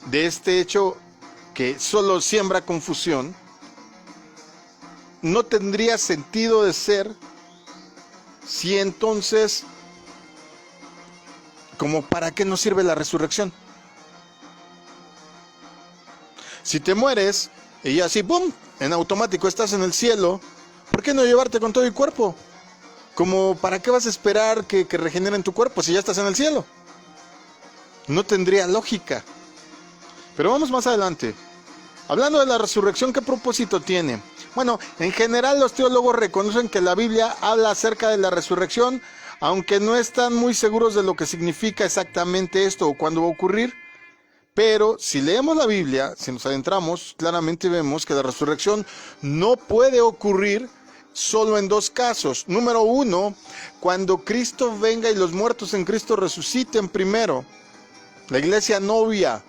de este hecho que solo siembra confusión, no tendría sentido de ser si entonces, ¿como para qué nos sirve la resurrección? Si te mueres y así, ¡pum!, en automático estás en el cielo, ¿por qué no llevarte con todo el cuerpo? ¿Como para qué vas a esperar que regeneren tu cuerpo si ya estás en el cielo? No tendría lógica. Pero vamos más adelante. Hablando de la resurrección, ¿qué propósito tiene? Bueno, en general los teólogos reconocen que la Biblia habla acerca de la resurrección, aunque no están muy seguros de lo que significa exactamente esto o cuándo va a ocurrir. Pero si leemos la Biblia, si nos adentramos, claramente vemos que la resurrección no puede ocurrir solo en dos casos. Número uno, cuando Cristo venga y los muertos en Cristo resuciten primero. La iglesia novia,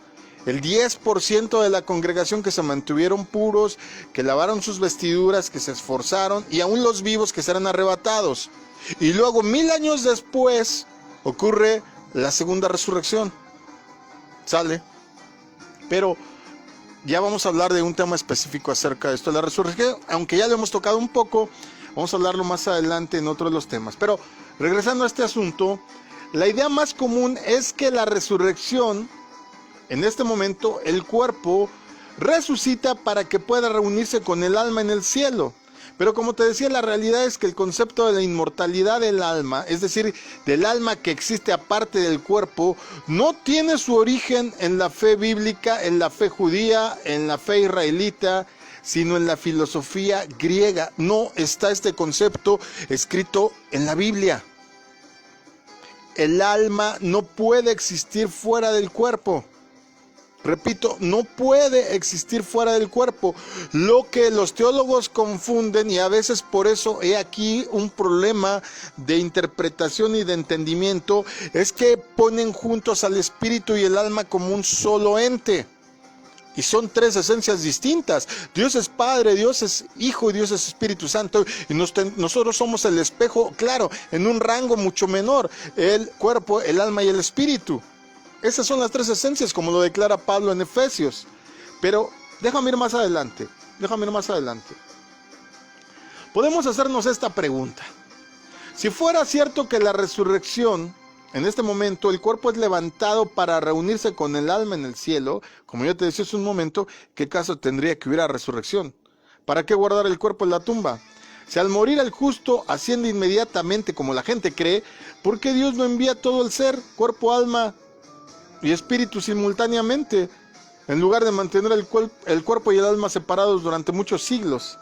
el 10% de la congregación que se mantuvieron puros, que lavaron sus vestiduras, que se esforzaron, y aún los vivos que serán arrebatados. Y luego 1000 años después ocurre la segunda resurrección. ¿Sale? Pero ya vamos a hablar de un tema específico acerca de esto, la resurrección, aunque ya lo hemos tocado un poco, vamos a hablarlo más adelante en otro de los temas. Pero regresando a este asunto, la idea más común es que la resurrección, en este momento, el cuerpo resucita para que pueda reunirse con el alma en el cielo. Pero como te decía, la realidad es que el concepto de la inmortalidad del alma, es decir, del alma que existe aparte del cuerpo, no tiene su origen en la fe bíblica, en la fe judía, en la fe israelita, sino en la filosofía griega. No está este concepto escrito en la Biblia. El alma no puede existir fuera del cuerpo. Repito, no puede existir fuera del cuerpo. Lo que los teólogos confunden, y a veces por eso he aquí un problema de interpretación y de entendimiento, es que ponen juntos al espíritu y el alma como un solo ente. Y son tres esencias distintas. Dios es Padre, Dios es Hijo y Dios es Espíritu Santo. Y nosotros somos el espejo, claro, en un rango mucho menor. El cuerpo, el alma y el espíritu. Esas son las tres esencias, como lo declara Pablo en Efesios. Pero déjame ir más adelante. Podemos hacernos esta pregunta. Si fuera cierto que la resurrección, en este momento, el cuerpo es levantado para reunirse con el alma en el cielo, como yo te decía hace un momento, ¿qué caso tendría que hubiera resurrección? ¿Para qué guardar el cuerpo en la tumba? Si al morir el justo asciende inmediatamente, como la gente cree, ¿por qué Dios no envía todo el ser, cuerpo, alma y espíritu simultáneamente, en lugar de mantener el cuerpo y el alma separados durante muchos siglos?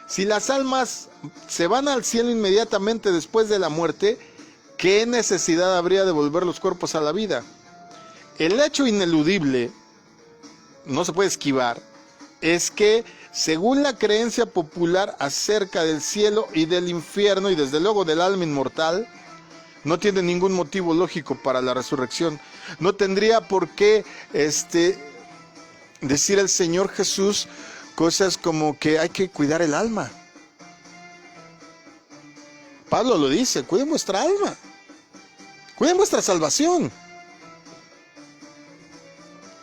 Si las almas se van al cielo inmediatamente después de la muerte, ¿qué necesidad habría de volver los cuerpos a la vida? El hecho ineludible, no se puede esquivar, es que según la creencia popular acerca del cielo y del infierno y desde luego del alma inmortal, no tiene ningún motivo lógico para la resurrección. No tendría por qué decir el Señor Jesús cosas como que hay que cuidar el alma. Pablo lo dice, cuiden vuestra alma, cuiden vuestra salvación.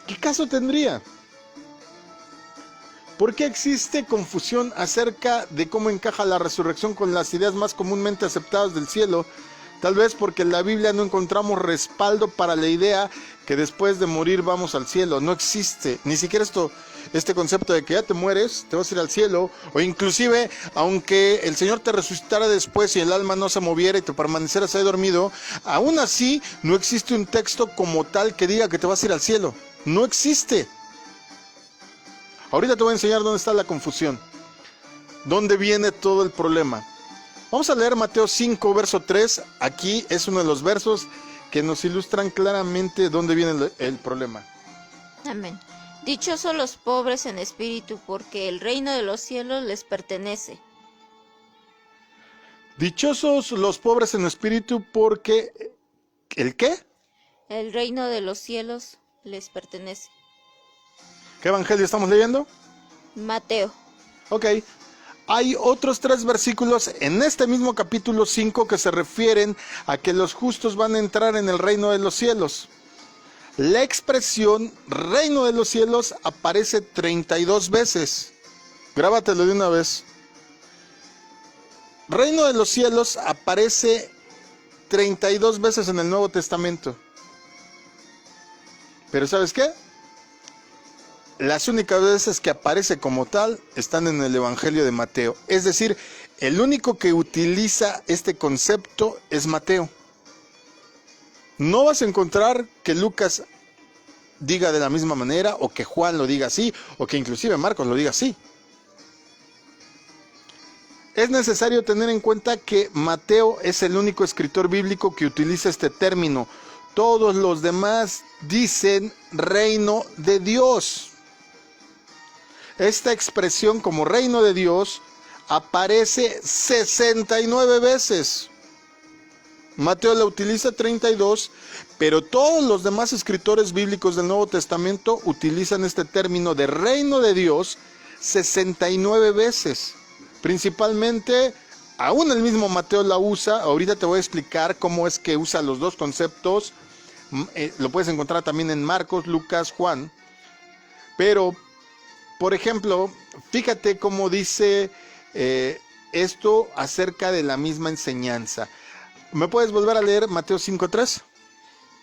¿Qué caso tendría? ¿Por qué existe confusión acerca de cómo encaja la resurrección con las ideas más comúnmente aceptadas del cielo? Tal vez porque en la Biblia no encontramos respaldo para la idea que después de morir vamos al cielo. No existe, ni siquiera este concepto de que ya te mueres, te vas a ir al cielo, o inclusive, aunque el Señor te resucitara después y el alma no se moviera y te permanecieras ahí dormido, aún así no existe un texto como tal que diga que te vas a ir al cielo. No existe. Ahorita te voy a enseñar dónde está la confusión, dónde viene todo el problema. Vamos a leer Mateo 5, verso 3. Aquí es uno de los versos que nos ilustran claramente dónde viene el problema. Amén. Dichosos los pobres en espíritu, porque el reino de los cielos les pertenece. Dichosos los pobres en espíritu, porque... ¿El qué? El reino de los cielos les pertenece. ¿Qué evangelio estamos leyendo? Mateo. Ok. Hay otros 3 versículos en este mismo capítulo 5 que se refieren a que los justos van a entrar en el reino de los cielos. La expresión reino de los cielos aparece 32 veces. Grábatelo de una vez. Reino de los cielos aparece 32 veces en el Nuevo Testamento. Pero ¿sabes qué? Las únicas veces que aparece como tal están en el Evangelio de Mateo. Es decir, el único que utiliza este concepto es Mateo. No vas a encontrar que Lucas diga de la misma manera, o que Juan lo diga así, o que inclusive Marcos lo diga así. Es necesario tener en cuenta que Mateo es el único escritor bíblico que utiliza este término. Todos los demás dicen reino de Dios. Esta expresión como reino de Dios aparece 69 veces. Mateo la utiliza 32, pero todos los demás escritores bíblicos del Nuevo Testamento utilizan este término de reino de Dios 69 veces. Principalmente, aún el mismo Mateo la usa. Ahorita te voy a explicar cómo es que usa los dos conceptos. Lo puedes encontrar también en Marcos, Lucas, Juan. Pero, por ejemplo, fíjate cómo dice esto acerca de la misma enseñanza. ¿Me puedes volver a leer Mateo 5:3?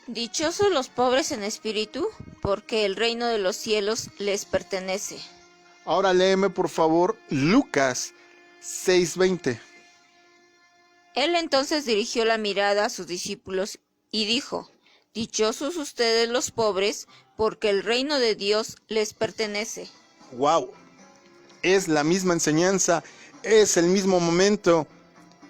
Dichosos los pobres en espíritu, porque el reino de los cielos les pertenece. Ahora léeme por favor Lucas 6:20. Él entonces dirigió la mirada a sus discípulos y dijo: Dichosos ustedes los pobres, porque el reino de Dios les pertenece. ¡Wow! Es la misma enseñanza, es el mismo momento,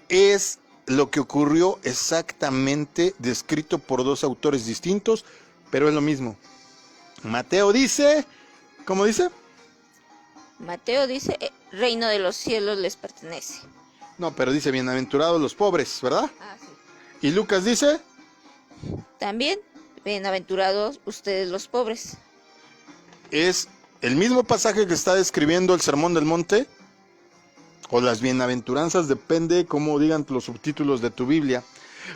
es lo que ocurrió exactamente, descrito por dos autores distintos, pero es lo mismo. Mateo dice, ¿cómo dice? Mateo dice: reino de los cielos les pertenece. No, pero dice bienaventurados los pobres, ¿verdad? Ah, sí. Y Lucas dice, También, bienaventurados ustedes los pobres. es el mismo pasaje que está describiendo el Sermón del Monte, o las bienaventuranzas, depende cómo digan los subtítulos de tu Biblia.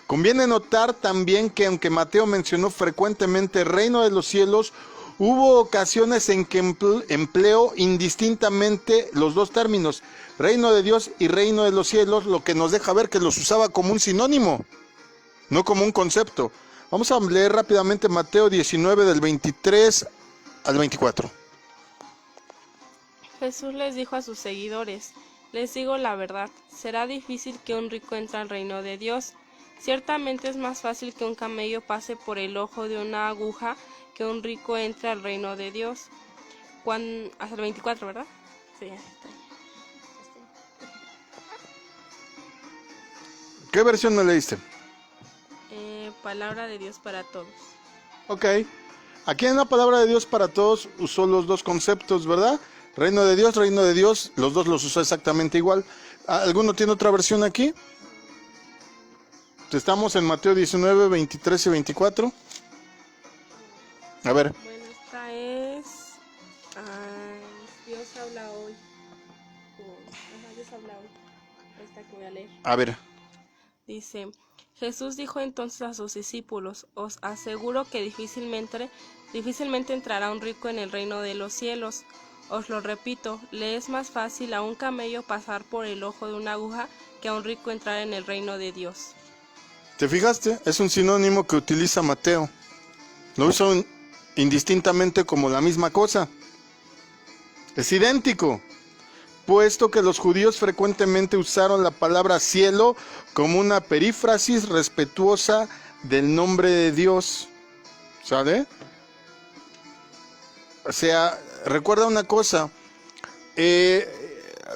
Conviene notar también que aunque Mateo mencionó frecuentemente reino de los cielos, hubo ocasiones en que empleó indistintamente los dos términos, reino de Dios y reino de los cielos, lo que nos deja ver que los usaba como un sinónimo, no como un concepto. Vamos a leer rápidamente Mateo 19 del 23 al 24. Jesús les dijo a sus seguidores: les digo la verdad, será difícil que un rico entre al reino de Dios. Ciertamente es más fácil que un camello pase por el ojo de una aguja que un rico entre al reino de Dios. Hasta el 24, ¿verdad? Sí, está ahí. ¿Qué versión me leíste? Palabra de Dios para todos. Ok. aquí en la palabra de Dios para todos usó los dos conceptos, ¿verdad? Reino de Dios, los dos los usó exactamente igual. ¿Alguno tiene otra versión aquí? Estamos en Mateo 19, 23 y 24. A ver. Bueno, esta es Dios habla hoy. Dios habla hoy. Esta que voy a leer. A ver. Dice, Jesús dijo entonces a sus discípulos, os aseguro que difícilmente entrará un rico en el reino de los cielos. Os lo repito, le es más fácil a un camello pasar por el ojo de una aguja que a un rico entrar en el reino de Dios. ¿Te fijaste? Es un sinónimo que utiliza Mateo. Lo usa indistintamente como la misma cosa. Es idéntico, puesto que los judíos frecuentemente usaron la palabra cielo como una perífrasis respetuosa del nombre de Dios. ¿Sabe? O sea, recuerda una cosa.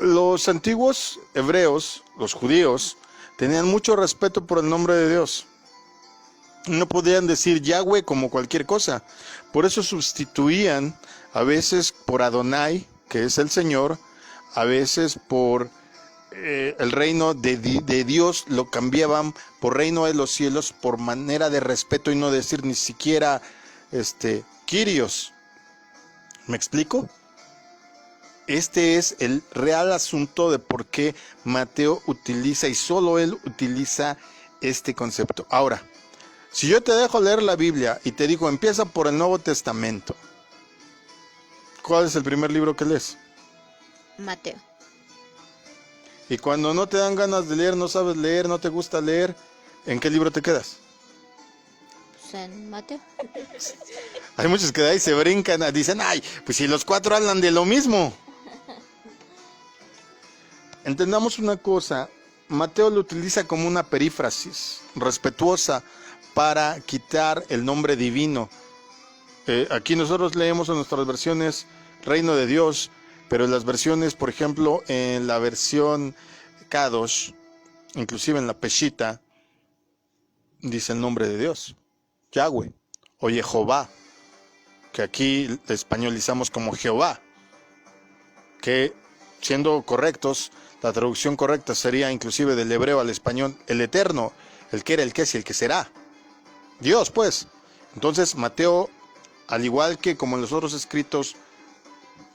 Los antiguos hebreos, los judíos, tenían mucho respeto por el nombre de Dios. No podían decir Yahweh como cualquier cosa. Por eso sustituían a veces por Adonai, que es el Señor, a veces por el reino de Dios, lo cambiaban por reino de los cielos por manera de respeto y no decir ni siquiera Kyrios. ¿Me explico? Este es el real asunto de por qué Mateo utiliza, y solo él utiliza este concepto. Ahora, si yo te dejo leer la Biblia y te digo, empieza por el Nuevo Testamento, ¿cuál es el primer libro que lees? Mateo. Y cuando no te dan ganas de leer, no sabes leer, no te gusta leer, ¿en qué libro te quedas? Pues en Mateo. Hay muchos que de ahí se brincan, dicen, ay, pues si los cuatro hablan de lo mismo. Entendamos una cosa, Mateo lo utiliza como una perífrasis respetuosa para quitar el nombre divino. Aquí nosotros leemos en nuestras versiones Reino de Dios, pero en las versiones, por ejemplo, en la versión Kadosh, inclusive en la Peshita, dice el nombre de Dios, Yahweh o Jehová, que aquí españolizamos como Jehová, que siendo correctos, la traducción correcta sería inclusive del hebreo al español, el eterno, el que era, el que es y el que será. Dios, pues. Entonces, Mateo, al igual que como en los otros escritos,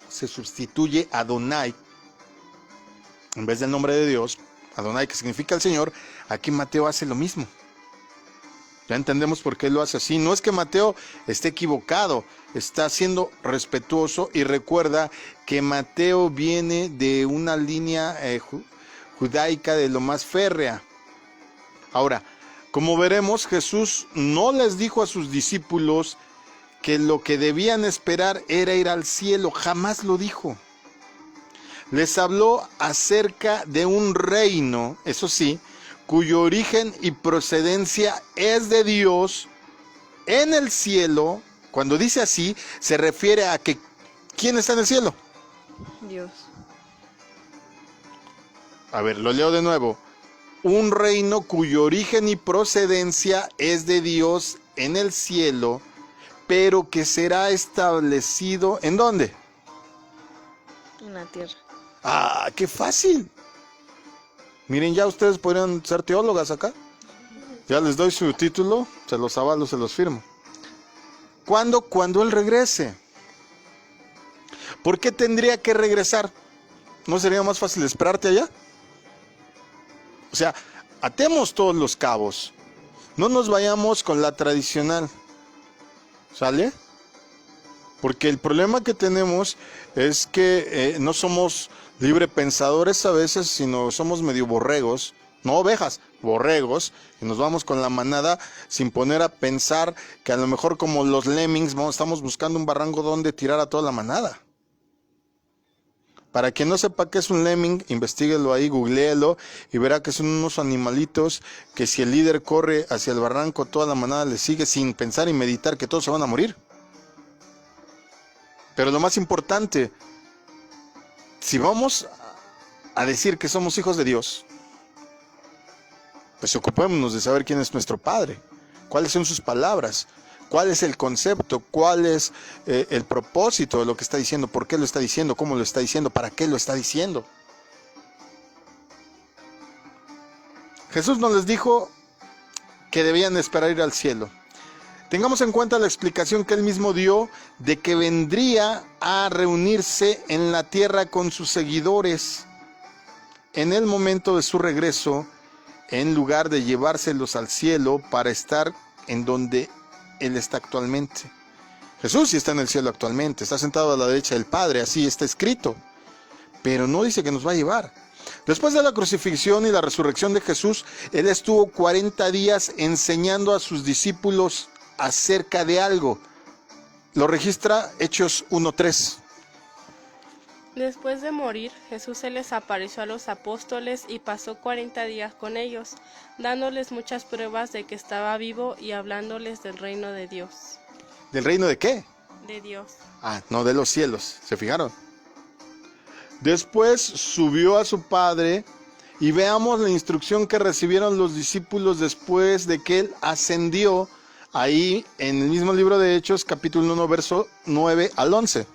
se sustituye Adonai, en vez del nombre de Dios, Adonai, que significa el Señor, aquí Mateo hace lo mismo. Ya entendemos por qué lo hace así. No es que Mateo esté equivocado, está siendo respetuoso, y recuerda que Mateo viene de una línea judaica de lo más férrea. Ahora, como veremos, Jesús no les dijo a sus discípulos que lo que debían esperar era ir al cielo, jamás lo dijo. Les habló acerca de un reino, eso sí, cuyo origen y procedencia es de Dios en el cielo. Cuando dice así, se refiere a que ¿quién está en el cielo? Dios. A ver, lo leo de nuevo. Un reino cuyo origen y procedencia es de Dios en el cielo, pero que será establecido ¿en dónde? En la tierra. ¡Ah, qué fácil! Miren, ya ustedes podrían ser teólogas acá. Ya les doy su título, se los avalo, se los firmo. ¿Cuándo? Cuando Él regrese. ¿Por qué tendría que regresar? ¿No sería más fácil esperarte allá? O sea, atemos todos los cabos. No nos vayamos con la tradicional. ¿Sale? Porque el problema que tenemos es que no somos librepensadores a veces, sino somos medio borregos, no ovejas, borregos, y nos vamos con la manada sin poner a pensar que a lo mejor como los lemmings estamos buscando un barranco donde tirar a toda la manada. Para quien no sepa qué es un lemming, investíguelo ahí, googléelo y verá que son unos animalitos que si el líder corre hacia el barranco, toda la manada le sigue sin pensar y meditar que todos se van a morir. Pero lo más importante, si vamos a decir que somos hijos de Dios, pues ocupémonos de saber quién es nuestro Padre, cuáles son sus palabras, ¿Cuál es el concepto? ¿Cuál es el propósito de lo que está diciendo? ¿Por qué lo está diciendo? ¿Cómo lo está diciendo? ¿Para qué lo está diciendo? Jesús no les dijo que debían esperar ir al cielo. Tengamos en cuenta la explicación que él mismo dio de que vendría a reunirse en la tierra con sus seguidores en el momento de su regreso, en lugar de llevárselos al cielo para estar en donde él está actualmente. Jesús sí está en el cielo actualmente, está sentado a la derecha del Padre, así está escrito, pero no dice que nos va a llevar. Después de la crucifixión y la resurrección de Jesús, él estuvo 40 días enseñando a sus discípulos acerca de algo. Lo registra Hechos 1:3. Después de morir, Jesús se les apareció a los apóstoles y pasó 40 días con ellos, dándoles muchas pruebas de que estaba vivo y hablándoles del reino de Dios. ¿Del reino de qué? De Dios. No de los cielos, ¿se fijaron? Después subió a su Padre y veamos la instrucción que recibieron los discípulos después de que él ascendió, ahí en el mismo libro de Hechos, capítulo 1, verso 9 al 11.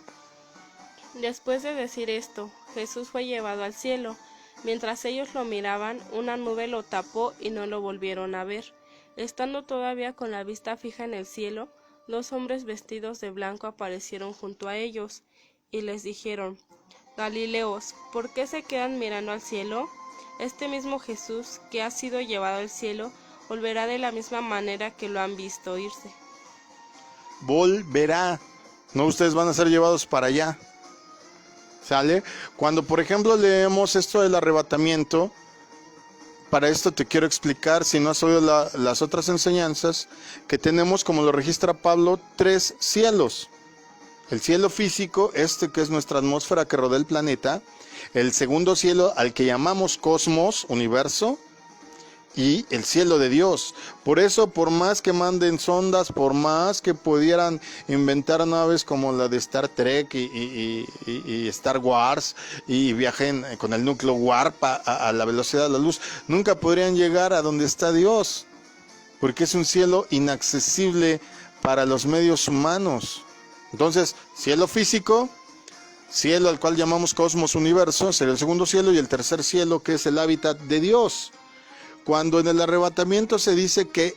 Después de decir esto, Jesús fue llevado al cielo. Mientras ellos lo miraban, una nube lo tapó y no lo volvieron a ver. Estando todavía con la vista fija en el cielo, 2 hombres vestidos de blanco aparecieron junto a ellos y les dijeron: Galileos, ¿por qué se quedan mirando al cielo? Este mismo Jesús, que ha sido llevado al cielo, volverá de la misma manera que lo han visto irse. Volverá. No, ustedes van a ser llevados para allá. ¿Sale? Cuando, por ejemplo, leemos esto del arrebatamiento, para esto te quiero explicar, si no has oído las otras enseñanzas, que tenemos, como lo registra Pablo, 3 cielos. El cielo físico, que es nuestra atmósfera que rodea el planeta. El segundo cielo, al que llamamos cosmos, universo. Y el cielo de Dios. Por eso, por más que manden sondas, por más que pudieran inventar naves como la de Star Trek y Star Wars, y viajen con el núcleo warp a la velocidad de la luz, nunca podrían llegar a donde está Dios, porque es un cielo inaccesible para los medios humanos. Entonces, cielo físico, cielo al cual llamamos cosmos, universo, sería el segundo cielo, y el tercer cielo, que es el hábitat de Dios. Cuando en el arrebatamiento se dice que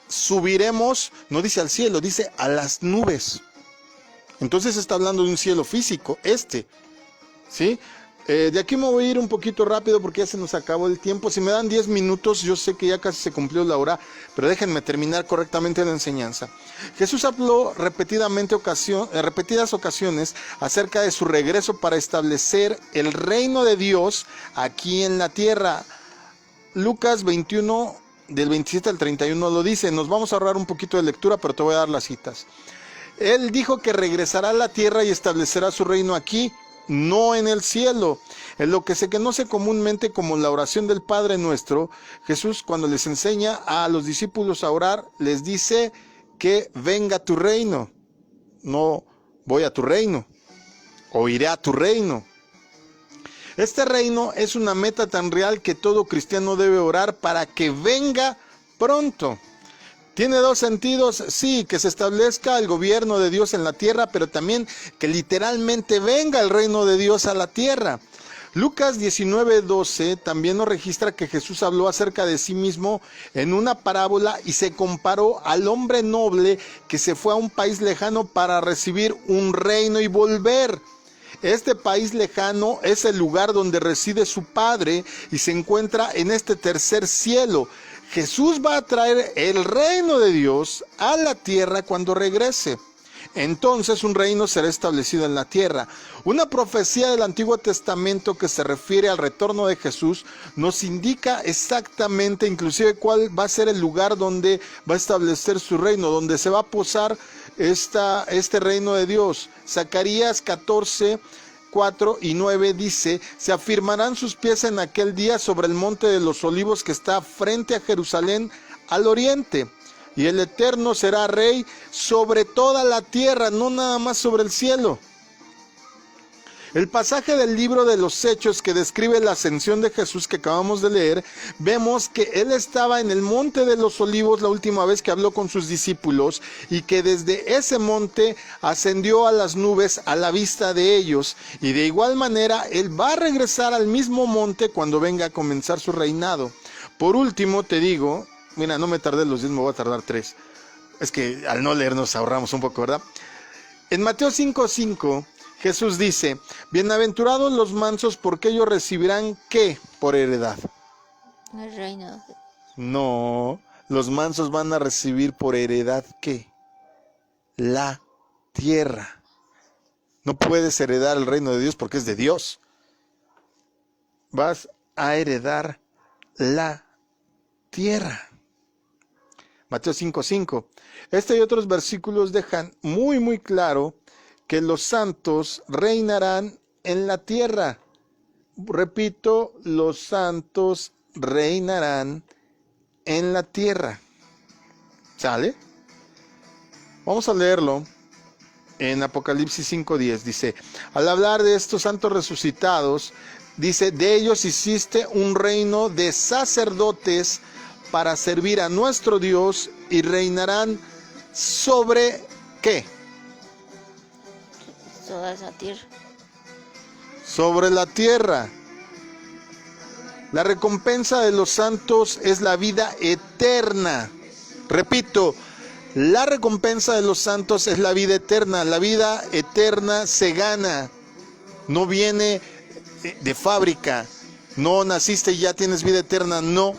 subiremos, no dice al cielo, dice a las nubes. Entonces está hablando de un cielo físico, ¿sí? De aquí me voy a ir un poquito rápido porque ya se nos acabó el tiempo. Si me dan 10 minutos, yo sé que ya casi se cumplió la hora, pero déjenme terminar correctamente la enseñanza. Jesús habló repetidas ocasiones acerca de su regreso para establecer el reino de Dios aquí en la tierra. Lucas 21, del 27 al 31 lo dice. Nos vamos a ahorrar un poquito de lectura, pero te voy a dar las citas. Él dijo que regresará a la tierra y establecerá su reino aquí, no en el cielo. En lo que se conoce comúnmente como la oración del Padre Nuestro, Jesús, cuando les enseña a los discípulos a orar, les dice que venga tu reino. No voy a tu reino, o iré a tu reino. Este reino es una meta tan real que todo cristiano debe orar para que venga pronto. Tiene 2 sentidos, sí, que se establezca el gobierno de Dios en la tierra, pero también que literalmente venga el reino de Dios a la tierra. Lucas 19:12 también nos registra que Jesús habló acerca de sí mismo en una parábola y se comparó al hombre noble que se fue a un país lejano para recibir un reino y volver. Este país lejano es el lugar donde reside su Padre y se encuentra en este tercer cielo. Jesús va a traer el reino de Dios a la tierra cuando regrese. Entonces un reino será establecido en la tierra. Una profecía del Antiguo Testamento que se refiere al retorno de Jesús nos indica exactamente, inclusive, cuál va a ser el lugar donde va a establecer su reino, donde se va a posar este reino de Dios. Zacarías 14, 4 y 9 dice: se afirmarán sus pies en aquel día sobre el monte de los olivos que está frente a Jerusalén al oriente. Y el Eterno será rey sobre toda la tierra, no nada más sobre el cielo. El pasaje del libro de los Hechos que describe la ascensión de Jesús que acabamos de leer, vemos que él estaba en el monte de los Olivos la última vez que habló con sus discípulos y que desde ese monte ascendió a las nubes a la vista de ellos, y de igual manera él va a regresar al mismo monte cuando venga a comenzar su reinado. Por último te digo, mira, no me tardé los 10, me voy a tardar 3. Es que al no leer nos ahorramos un poco, ¿verdad? En Mateo 5:5 Jesús dice: bienaventurados los mansos, porque ellos recibirán ¿qué por heredad? El reino. No, los mansos van a recibir por heredad ¿qué? La tierra. No puedes heredar el reino de Dios porque es de Dios. Vas a heredar la tierra. Mateo 5:5. Este y otros versículos dejan muy claro que los santos reinarán en la tierra. Repito, los santos reinarán en la tierra. ¿Sale? Vamos a leerlo en Apocalipsis 5:10. Dice, al hablar de estos santos resucitados, dice, de ellos hiciste un reino de sacerdotes para servir a nuestro Dios, y reinarán sobre ¿qué? Toda esa tierra. Sobre la tierra. La recompensa de los santos es la vida eterna. Repito, la recompensa de los santos es la vida eterna. La vida eterna se gana, no viene de fábrica. No naciste y ya tienes vida eterna, no.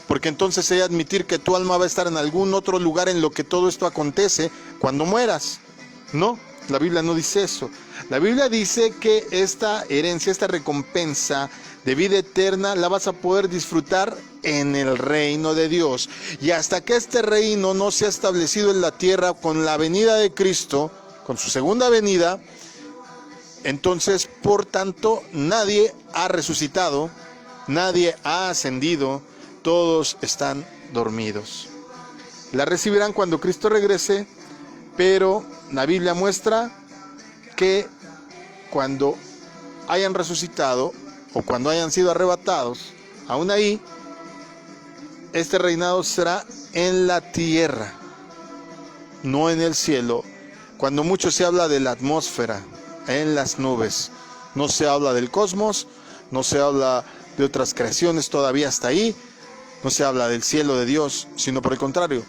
Porque entonces sería admitir que tu alma va a estar en algún otro lugar en lo que todo esto acontece cuando mueras. No, la Biblia no dice eso. La Biblia dice que esta herencia, esta recompensa de vida eterna la vas a poder disfrutar en el reino de Dios. Y hasta que este reino no sea establecido en la tierra con la venida de Cristo, con su segunda venida, entonces, por tanto, nadie ha resucitado, nadie ha ascendido, todos están dormidos. La recibirán cuando Cristo regrese, pero la Biblia muestra que cuando hayan resucitado o cuando hayan sido arrebatados, aún ahí, este reinado será en la tierra, no en el cielo. Cuando mucho se habla de la atmósfera, en las nubes, no se habla del cosmos, no se habla de otras creaciones todavía hasta ahí, no se habla del cielo de Dios, sino por el contrario,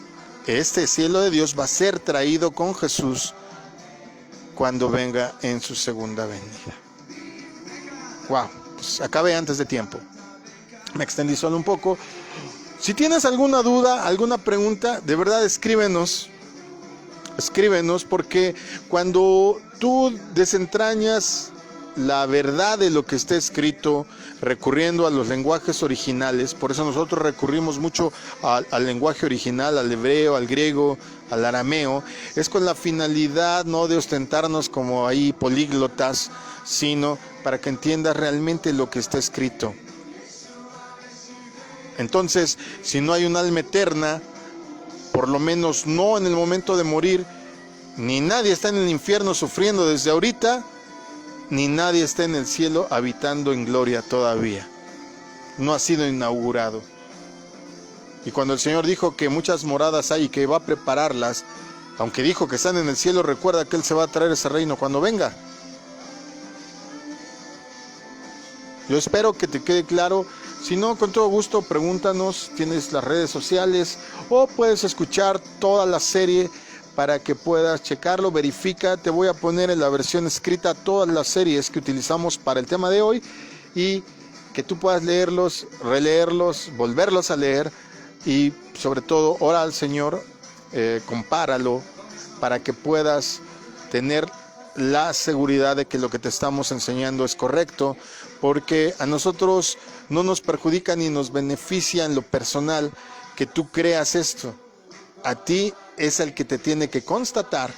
este cielo de Dios va a ser traído con Jesús cuando venga en su segunda venida. Wow, pues acabé antes de tiempo. Me extendí solo un poco. Si tienes alguna duda, alguna pregunta, de verdad escríbenos, porque cuando tú desentrañas la verdad de lo que está escrito, recurriendo a los lenguajes originales, por eso nosotros recurrimos mucho al lenguaje original, al hebreo, al griego, al arameo, es con la finalidad no de ostentarnos como ahí políglotas, sino para que entiendas realmente lo que está escrito. Entonces, si no hay un alma eterna, por lo menos no en el momento de morir, ni nadie está en el infierno sufriendo desde ahorita, ni nadie está en el cielo habitando en gloria todavía. No ha sido inaugurado. Y cuando el Señor dijo que muchas moradas hay y que va a prepararlas, aunque dijo que están en el cielo, recuerda que Él se va a traer ese reino cuando venga. Yo espero que te quede claro. Si no, con todo gusto pregúntanos, tienes las redes sociales o puedes escuchar toda la serie para que puedas checarlo, verifica. Te voy a poner en la versión escrita todas las series que utilizamos para el tema de hoy y que tú puedas leerlos, releerlos, volverlos a leer y sobre todo ora al Señor, compáralo para que puedas tener la seguridad de que lo que te estamos enseñando es correcto, porque a nosotros no nos perjudica ni nos beneficia en lo personal que tú creas esto. A ti es el que te tiene que constatar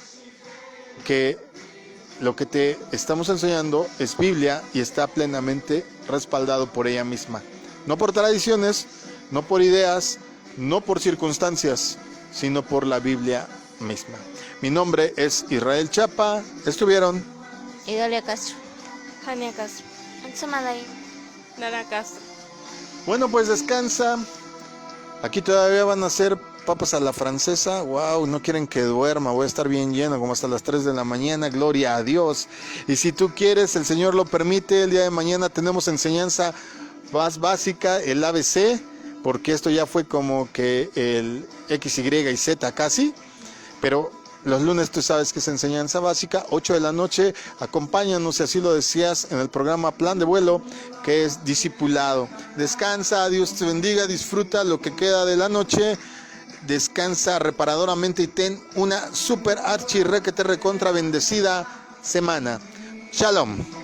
que lo que te estamos enseñando es Biblia y está plenamente respaldado por ella misma. No por tradiciones, no por ideas, no por circunstancias, sino por la Biblia misma. Mi nombre es Israel Chapa. Estuvieron Idalia Castro. Jania Castro. Anxamalay. Nara Castro. Bueno, pues descansa. Aquí todavía van a hacer papas a la francesa. Wow, no quieren que duerma. Voy a estar bien lleno como hasta las 3 de la mañana. Gloria a Dios. Y si tú quieres, el Señor lo permite, el día de mañana tenemos enseñanza más básica, el ABC, porque esto ya fue como que el X, Y y Z casi. Pero los lunes tú sabes que es enseñanza básica, 8 de la noche, acompáñanos, si así lo decías, en el programa Plan de Vuelo, que es discipulado. Descansa, Dios te bendiga, disfruta lo que queda de la noche, descansa reparadoramente y ten una super archi requete recontra bendecida semana. Shalom.